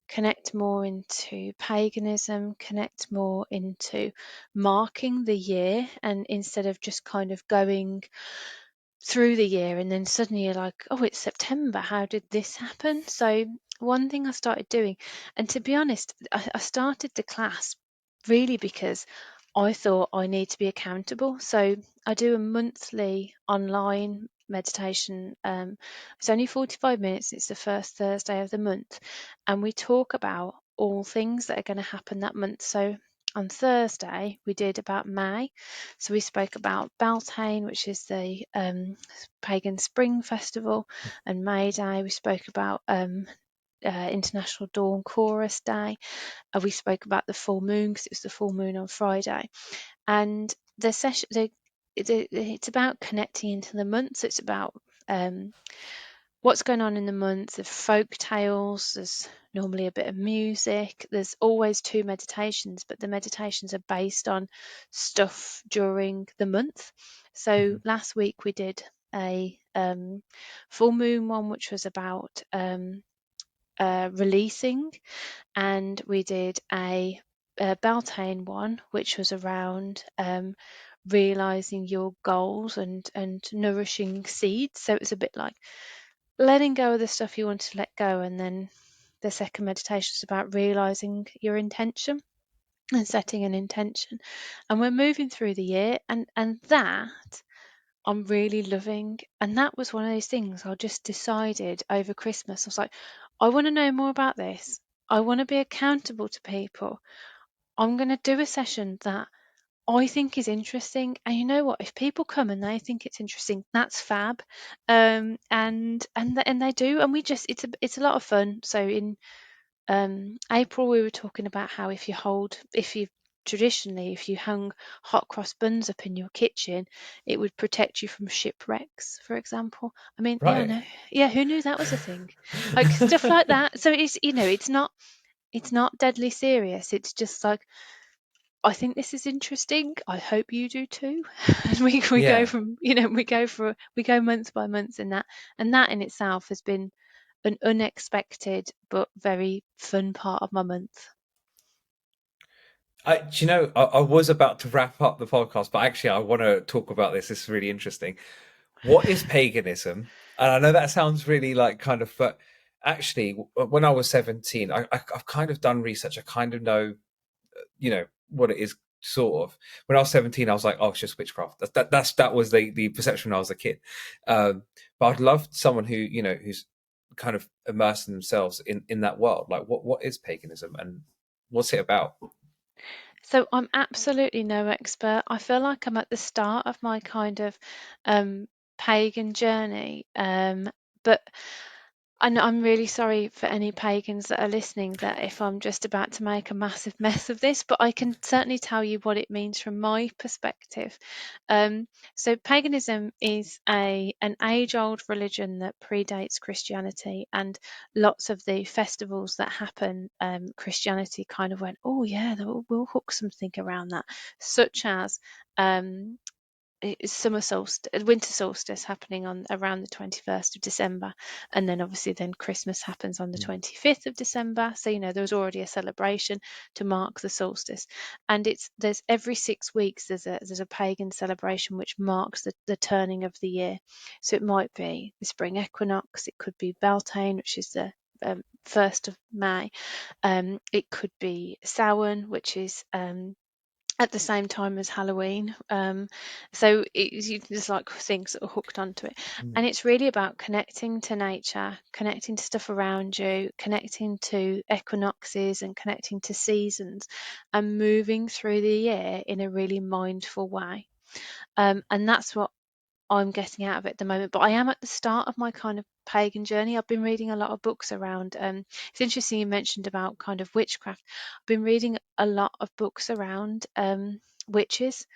S2: connect more into paganism, connect more into marking the year, and instead of just kind of going through the year and then suddenly you're like, oh, it's September, how did this happen? So one thing I started doing, and to be honest, I started the class really because I thought I need to be accountable. So I do a monthly online meditation. It's only 45 minutes. It's the first Thursday of the month, and we talk about all things that are going to happen that month. So on Thursday we did about May. So we spoke about Beltane, which is the pagan spring festival, and May Day. We spoke about International Dawn Chorus Day. We spoke about the full moon because it was the full moon on Friday. And the session, it's about connecting into the months. It's about what's going on in the month, the folk tales. There's normally a bit of music. There's always two meditations, but the meditations are based on stuff during the month. So
S1: mhm,
S2: last week we did a full moon one, which was about releasing, and we did a Beltane one, which was around realizing your goals and nourishing seeds. So it was a bit like letting go of the stuff you want to let go, and then the second meditation is about realizing your intention and setting an intention. And we're moving through the year, and that I'm really loving. And that was one of those things I just decided over Christmas. I was like, I want to know more about this. I want to be accountable to people. I'm going to do a session that I think is interesting. And you know what? If people come and they think it's interesting, that's fab. And they do. And it's a lot of fun. So in April, we were talking about how if you hung hot cross buns up in your kitchen, it would protect you from shipwrecks, for example. I mean, yeah, I
S1: right.
S2: know. Yeah, who knew that was a thing? Like stuff like that. So it's not deadly serious. It's just like, I think this is interesting. I hope you do too. And we go
S1: Yeah.
S2: from we go month by month in that, and that in itself has been an unexpected but very fun part of my month.
S1: I was about to wrap up the podcast, but actually, I want to talk about this. This is really interesting. What is paganism? And I know that sounds really like kind of, but actually, when I was 17, I've kind of done research. I kind of know, what it is sort of. When I was 17, I was like, oh, it's just witchcraft. That was the perception when I was a kid. But I'd love someone who, who's kind of immersing themselves in that world. Like, what is paganism and what's it about?
S2: So I'm absolutely no expert. I feel like I'm at the start of my kind of um, pagan journey. But I'm really sorry for any pagans that are listening that if I'm just about to make a massive mess of this, but I can certainly tell you what it means from my perspective. Um, so paganism is an age-old religion that predates Christianity, and lots of the festivals that happen, Christianity kind of went, oh yeah, we'll hook something around that, such as um, summer solstice, winter solstice happening on around the 21st of December, and then obviously then Christmas happens on the 25th of December. So there was already a celebration to mark the solstice, and there's every 6 weeks there's a pagan celebration which marks the turning of the year. So it might be the spring equinox, it could be Beltane, which is the 1st of May. It could be Samhain, which is at the same time as Halloween. So there's like things that are hooked onto it.
S1: Mm.
S2: And it's really about connecting to nature, connecting to stuff around you, connecting to equinoxes and connecting to seasons, and moving through the year in a really mindful way. And that's what I'm getting out of it at the moment. But I am at the start of my kind of pagan journey. I've been reading a lot of books around. It's interesting you mentioned about kind of witchcraft. I've been reading a lot of books around witches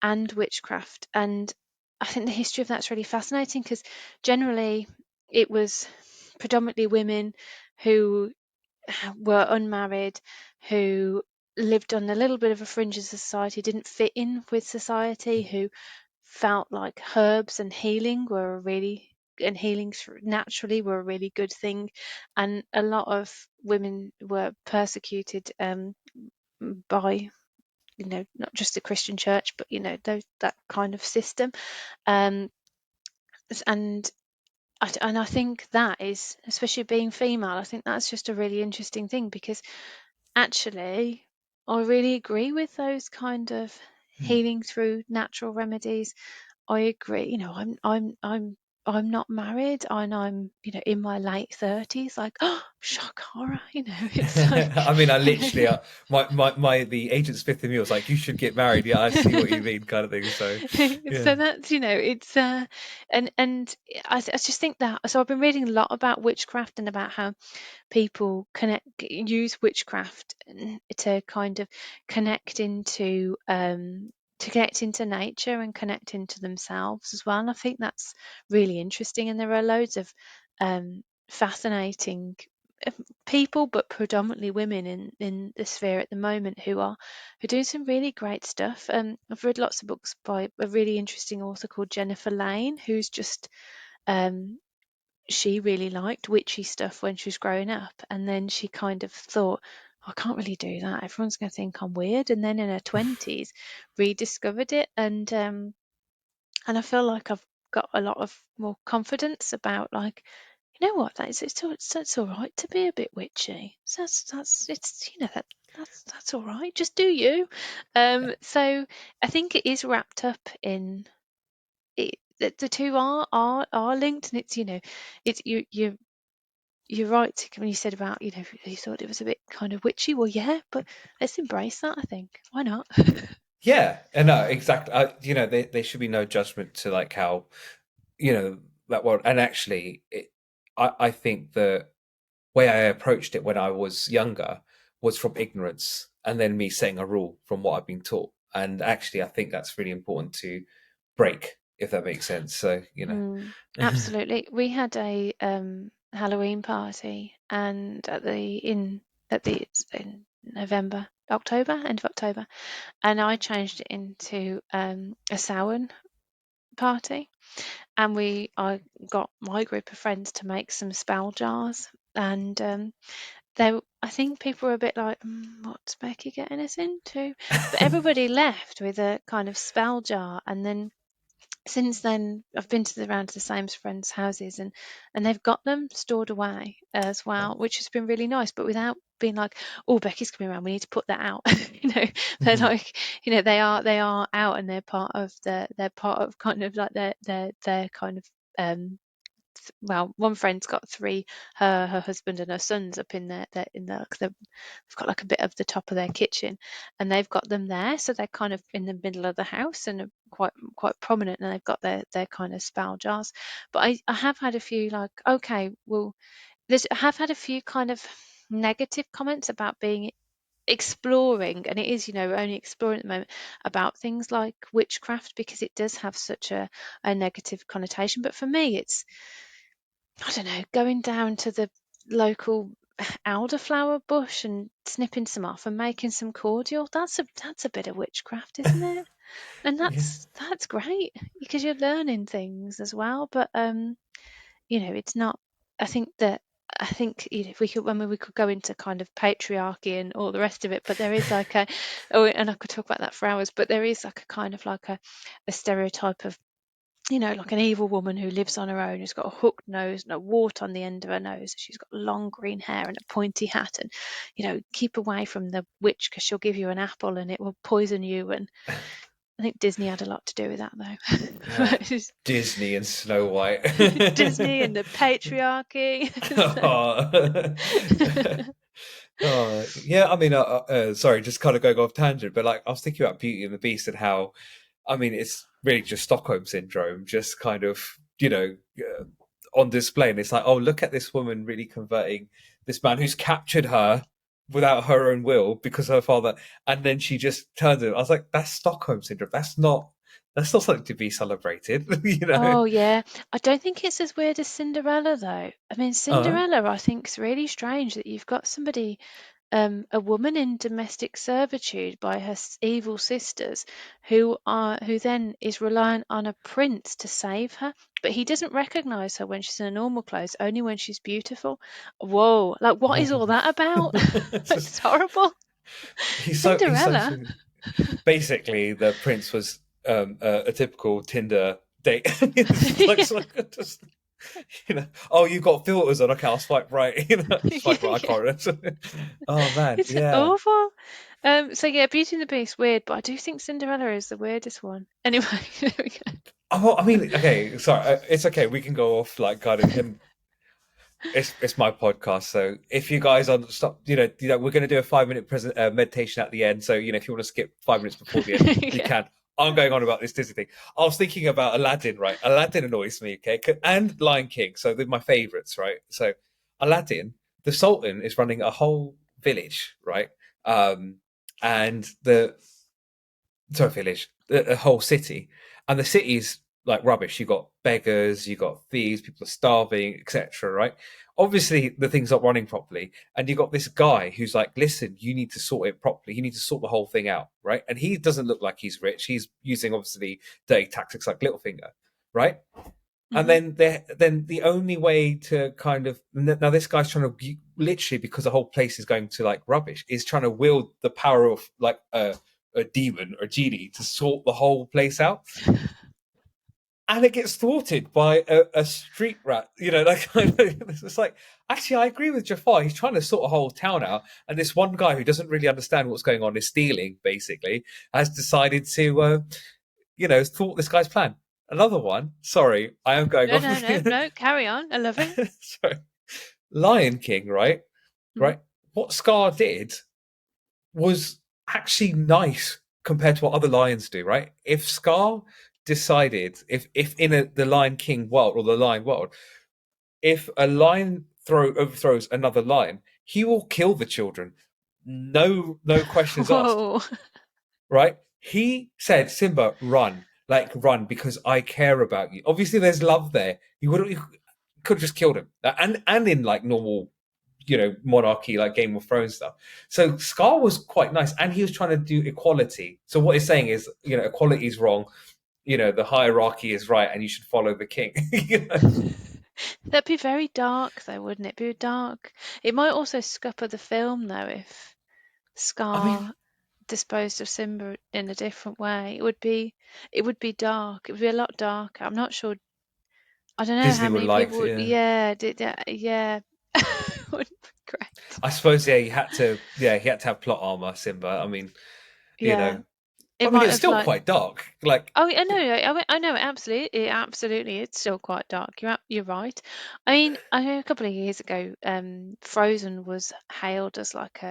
S2: and witchcraft, and I think the history of that's really fascinating because generally it was predominantly women who were unmarried, who lived on a little bit of a fringe of society, didn't fit in with society, who felt like herbs and healing naturally were a really good thing, and a lot of women were persecuted by not just the Christian church, but that kind of system. um and I think that is, especially being female, I think that's just a really interesting thing because actually I really agree with those kind of healing through natural remedies. I agree. I'm not married and I'm in my late 30s. Like, oh, shock horror. It's like,
S1: I mean, I
S2: you know.
S1: literally, the agent's fifth of me was like, you should get married. Yeah, I see what you mean, kind of thing. So, yeah.
S2: So that's it's and I just think that, so I've been reading a lot about witchcraft and about how people use witchcraft to kind of connect into nature and connect into themselves as well. And I think that's really interesting. And there are loads of fascinating people, but predominantly women in the sphere at the moment who are doing some really great stuff. I've read lots of books by a really interesting author called Jennifer Lane, who's just um, she really liked witchy stuff when she was growing up, and then she kind of thought, "Oh, I can't really do that. Everyone's going to think I'm weird." And then in her 20s, rediscovered it, and I feel like I've got a lot of more confidence about, like, you know what, that is, it's all right to be a bit witchy. So that's it's that's all right. Just do you. So I think it is wrapped up in it. The two are linked, and it's it's you're right when you said about you thought it was a bit kind of witchy. Well, yeah, but let's embrace that. I think, why not?
S1: Yeah, and no, exactly. There should be no judgment to like how that world. And actually, I think the way I approached it when I was younger was from ignorance, and then me setting a rule from what I've been taught. And actually, I think that's really important to break, if that makes sense. So,
S2: Mm, absolutely. We had a Halloween party, and in November, October, end of October, and I changed it into a Samhain party, and I got my group of friends to make some spell jars, and I think people were a bit like, what's Becky getting us into? But everybody left with a kind of spell jar, and then since then I've been around to the same friends' houses, and they've got them stored away as well, which has been really nice, but without being like, oh, Becky's coming around, we need to put that out. They're
S1: Mhm.
S2: like, they are out, and they're part of kind of like their kind of well, one friend's got three, her husband and her sons up in they've got like a bit of the top of their kitchen, and they've got them there, so they're kind of in the middle of the house and are quite prominent, and they've got their kind of spell jars. But I have had a few like, okay, well, I have had a few kind of negative comments about being exploring, and it is, only exploring at the moment, about things like witchcraft, because it does have such a negative connotation. But for me, it's, I don't know, going down to the local elderflower bush and snipping some off and making some cordial. That's a bit of witchcraft, isn't it? And
S1: Yeah.
S2: that's great, because you're learning things as well. But it's not. I think that I think, if we could, when we could go into kind of patriarchy and all the rest of it, but there is like a, oh, and I could talk about that for hours. But there is like a kind of like a stereotype of, like an evil woman who lives on her own, who's got a hooked nose and a wart on the end of her nose. She's got long green hair and a pointy hat, and keep away from the witch, because she'll give you an apple and it will poison you. And I think Disney had a lot to do with that,
S1: Oh,
S2: though.
S1: Disney and Snow White.
S2: Disney and the patriarchy.
S1: Oh. Oh, yeah. I mean, sorry, just kind of going off tangent, but like I was thinking about Beauty and the Beast and how, I mean, it's really just Stockholm syndrome, just kind of, on display. And it's like, oh, look at this woman really converting this man who's captured her without her own will because her father, and then she just turns it. I was like, that's Stockholm syndrome. That's not something to be celebrated, you know.
S2: Oh yeah, I don't think it's as weird as Cinderella, though. I mean,
S1: Uh,
S2: Cinderella, I think, is really strange that you've got somebody, a woman in domestic servitude by her evil sisters, who then is reliant on a prince to save her, but he doesn't recognize her when she's in her normal clothes, only when she's beautiful. Whoa, like, what is all that about?
S1: it's just,
S2: It's horrible.
S1: he's so
S2: Cinderella.
S1: basically the prince was a typical Tinder date. It's like,
S2: Yeah,
S1: just, oh, you got filters on. Okay, I'll swipe right. Swipe right. I
S2: yeah.
S1: can't remember. Oh man,
S2: It's
S1: yeah.
S2: awful. So yeah, Beauty and the Beast, weird, but I do think Cinderella is the weirdest one. Anyway, there we go.
S1: Oh, I mean, okay, sorry, it's okay. We can go off like kind of him. It's my podcast, so if you guys are stop, we're going to do a 5 minute present meditation at the end. So if you want to skip 5 minutes before the end, you
S2: Yeah.
S1: can. I'm going on about this Disney thing. I was thinking about Aladdin, right? Aladdin annoys me, okay, and Lion King. So they're my favorites, right? So Aladdin, the Sultan is running a whole village, right? Um, and the sorry, village, a whole city, and the city's like rubbish. You got beggars, you got thieves, people are starving, etc. Right? Obviously, the thing's not running properly, and you got this guy who's like, "Listen, you need to sort it properly. You need to sort the whole thing out, right?" And he doesn't look like he's rich. He's using obviously dirty tactics like Littlefinger, right? And
S2: Hmm.
S1: then the only way to kind of now this guy's trying to literally, because the whole place is going to like rubbish, is trying to wield the power of like a demon or genie to sort the whole place out, and it gets thwarted by a street rat. That kind of, it's like, actually I agree with Jafar. He's trying to sort a whole town out, and this one guy who doesn't really understand what's going on, is stealing basically, has decided to thwart this guy's plan. Another one. Sorry, I am going
S2: No,
S1: off.
S2: no, no, no. Carry on. I love it.
S1: Sorry. Lion King, right?
S2: Mhm.
S1: Right. What Scar did was actually nice compared to what other lions do, right? If Scar decided, if in the Lion King world or the lion world, if a lion overthrows another lion, he will kill the children. No questions asked,
S2: Whoa.
S1: right? He said, Simba, run. Like run because I care about you. Obviously, there's love there. He could have just killed him, and in like normal, monarchy like Game of Thrones stuff. So Scar was quite nice, and he was trying to do equality. So what he's saying is, equality is wrong. The hierarchy is right, and you should follow the king.
S2: That'd be very dark, though, wouldn't it? Be dark. It might also scupper the film, though, if
S1: I mean,
S2: Scar. disposed of Simba in a different way, it would be dark. It would be a lot darker. I'm not sure. I don't know
S1: Disney
S2: how
S1: would have
S2: many
S1: liked
S2: people
S1: it.
S2: would.
S1: Yeah,
S2: Yeah, yeah. Would be great.
S1: I suppose. Yeah, you had to. Yeah, he had to have plot armor, Simba. I mean, you
S2: Yeah,
S1: know,
S2: it
S1: I mean,
S2: might
S1: it's
S2: have
S1: still
S2: like.
S1: quite dark. Like,
S2: Oh, I know, I know, absolutely, it's still quite dark. You're right. I mean, I know a couple of years ago, Frozen was hailed as like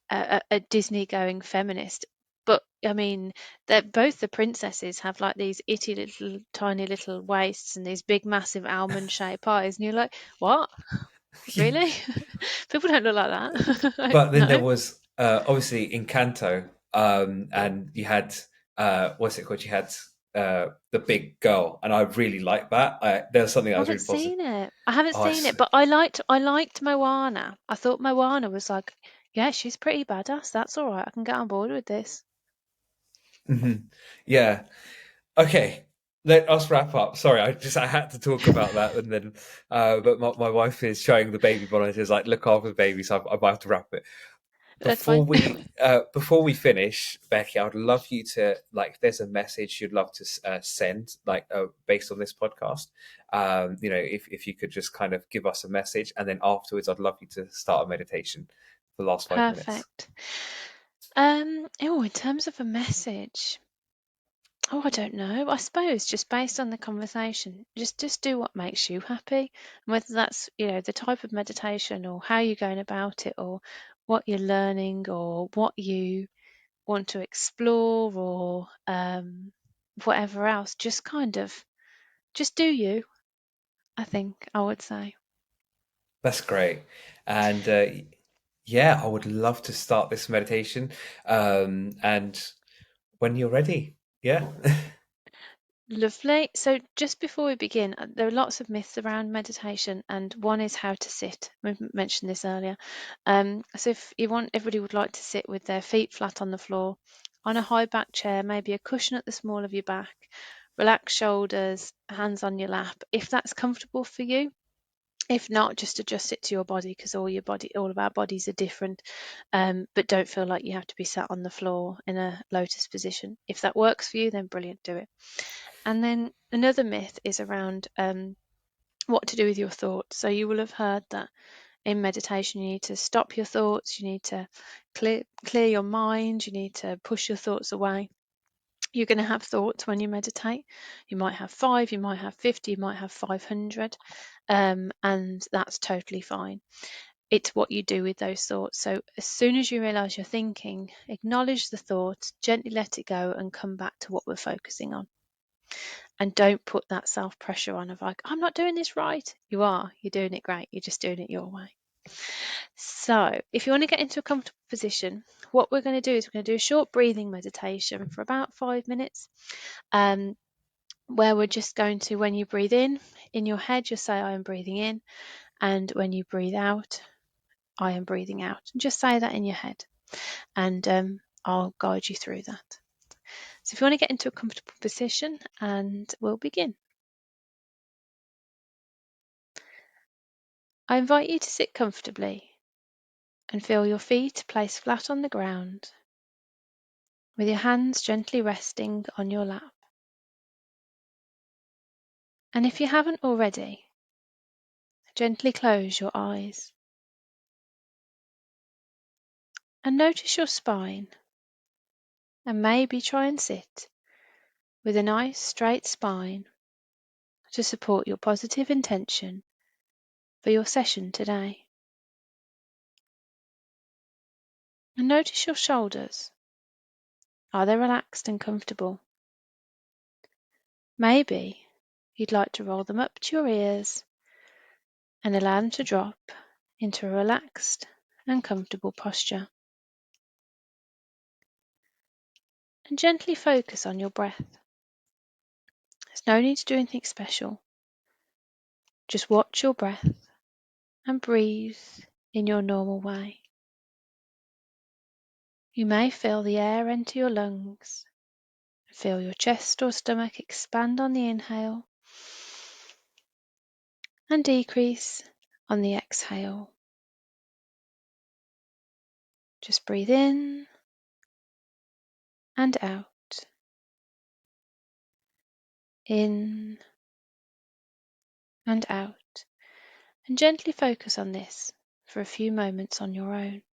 S2: a Disney going feminist. But I mean, they're both the princesses have like these itty little tiny little waists and these big massive almond shaped eyes, and you're like, what? Really? People don't look like that.
S1: but then there
S2: No.
S1: was obviously Encanto, and you had what's it called? You had the big girl, and I really liked that. There was something that
S2: I
S1: was
S2: haven't
S1: really positive.
S2: seen it. I haven't
S1: Oh,
S2: seen it, but I liked Moana. I thought Moana was like, yeah, she's pretty badass. That's all right. I can get on board with this.
S1: mhm. Yeah. Okay. Let us wrap up. Sorry, I had to talk about that, and then but my wife is showing the baby bonnet. Like, look after the baby, so I might have to wrap it.
S2: That's fine.
S1: Before we finish, Becky, I would love you to, like, if there's a message you'd love to send, like, based on this podcast, if you could just kind of give us a message, and then afterwards I'd love you to start a meditation for the last 5 minutes.
S2: Perfect. In terms of a message, I don't know. I suppose just based on the conversation, just do what makes you happy. And whether that's, the type of meditation or how you're going about it or what you're learning or what you want to explore or whatever else, just do you, I think I would say.
S1: That's great. And yeah, I would love to start this meditation. And when you're ready, yeah.
S2: Lovely. So, just before we begin, there are lots of myths around meditation, and one is how to sit. We mentioned this earlier. So, if you want, everybody would like to sit with their feet flat on the floor, on a high back chair, maybe a cushion at the small of your back, relax shoulders, hands on your lap, if that's comfortable for you. If not, just adjust it to your body because all of our bodies are different. But don't feel like you have to be sat on the floor in a lotus position. If that works for you, then brilliant, do it. And then another myth is around what to do with your thoughts. So you will have heard that in meditation, you need to stop your thoughts, you need to clear your mind, you need to push your thoughts away. You're going to have thoughts when you meditate. You might have 5, you might have 50, you might have 500, and that's totally fine. It's what you do with those thoughts. So as soon as you realize you're thinking, acknowledge the thought, gently let it go, and come back to what we're focusing on. And don't put that self pressure on of like, I'm not doing this right. You are. You're doing it great. You're just doing it your way. So, if you want to get into a comfortable position, what we're going to do is we're going to do a short breathing meditation for about 5 minutes, um, where we're just going to, when you breathe in your head, you'll say, I am breathing in. And when you breathe out, I am breathing out. And just say that in your head. And I'll guide you through that. So, if you want to get into a comfortable position, and we'll begin. I invite you to sit comfortably and feel your feet placed flat on the ground, with your hands gently resting on your lap. And if you haven't already, gently close your eyes and notice your spine, and maybe try and sit with a nice straight spine to support your positive intention for your session today. And notice your shoulders. Are they relaxed and comfortable? Maybe you'd like to roll them up to your ears and allow them to drop into a relaxed and comfortable posture. And gently focus on your breath. There's no need to do anything special. Just watch your breath and breathe in your normal way. You may feel the air enter your lungs. Feel your chest or stomach expand on the inhale and decrease on the exhale. Just breathe in and out, in and out, and gently focus on this for a few moments on your own.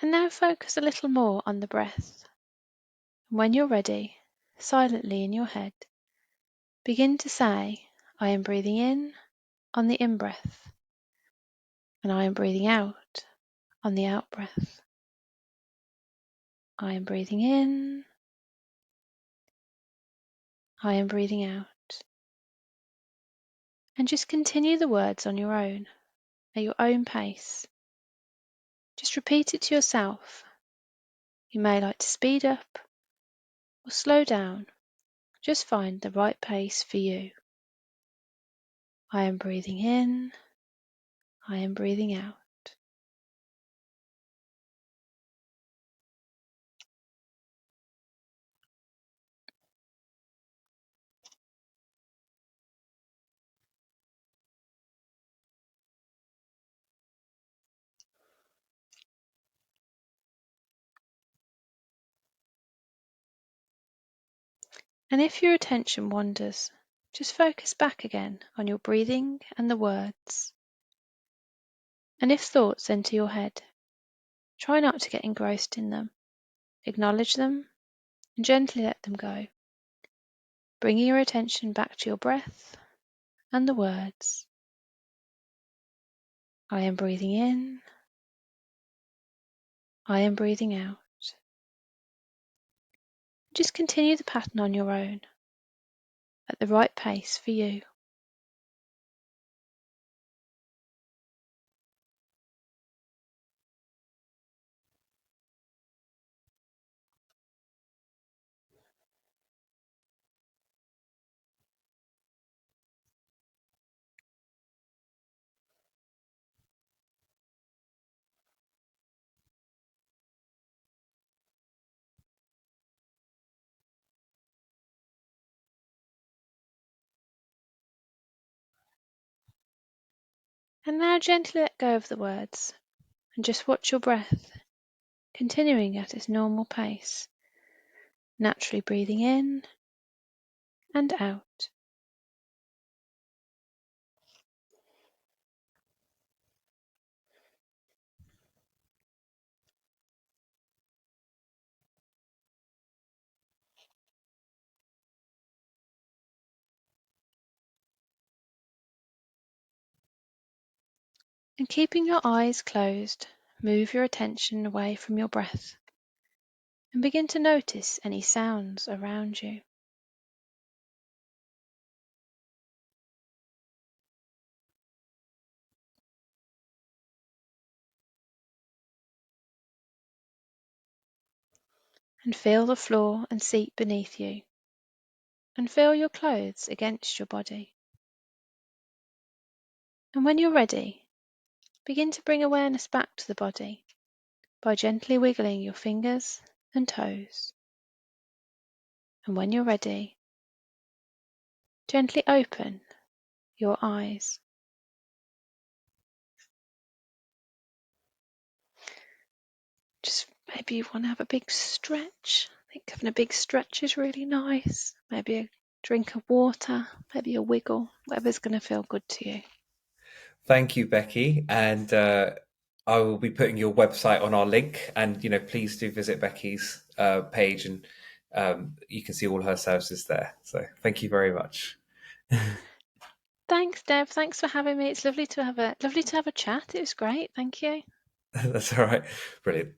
S2: And now focus a little more on the breath. And when you're ready, silently in your head, begin to say, I am breathing in on the in-breath, and I am breathing out on the out-breath. I am breathing in, I am breathing out. And just continue the words on your own, at your own pace. Just repeat it to yourself. You may like to speed up or slow down. Just find the right pace for you. I am breathing in, I am breathing out. And if your attention wanders, just focus back again on your breathing and the words. And if thoughts enter your head, try not to get engrossed in them. Acknowledge them and gently let them go, bringing your attention back to your breath and the words. I am breathing in, I am breathing out. Just continue the pattern on your own, at the right pace for you. And now gently let go of the words and just watch your breath, continuing at its normal pace, naturally breathing in and out. And keeping your eyes closed, move your attention away from your breath and begin to notice any sounds around you. And feel the floor and seat beneath you. And feel your clothes against your body. And when you're ready, begin to bring awareness back to the body by gently wiggling your fingers and toes. And when you're ready, gently open your eyes. Just maybe you want to have a big stretch. I think having a big stretch is really nice. Maybe a drink of water, maybe a wiggle, whatever's going to feel good to you.
S1: Thank you, Becky. And I will be putting your website on our link. And, please do visit Becky's page and you can see all her services there. So thank you very much.
S2: Thanks, Deb. Thanks for having me. It's lovely to have a chat. It was great. Thank you.
S1: That's all right. Brilliant.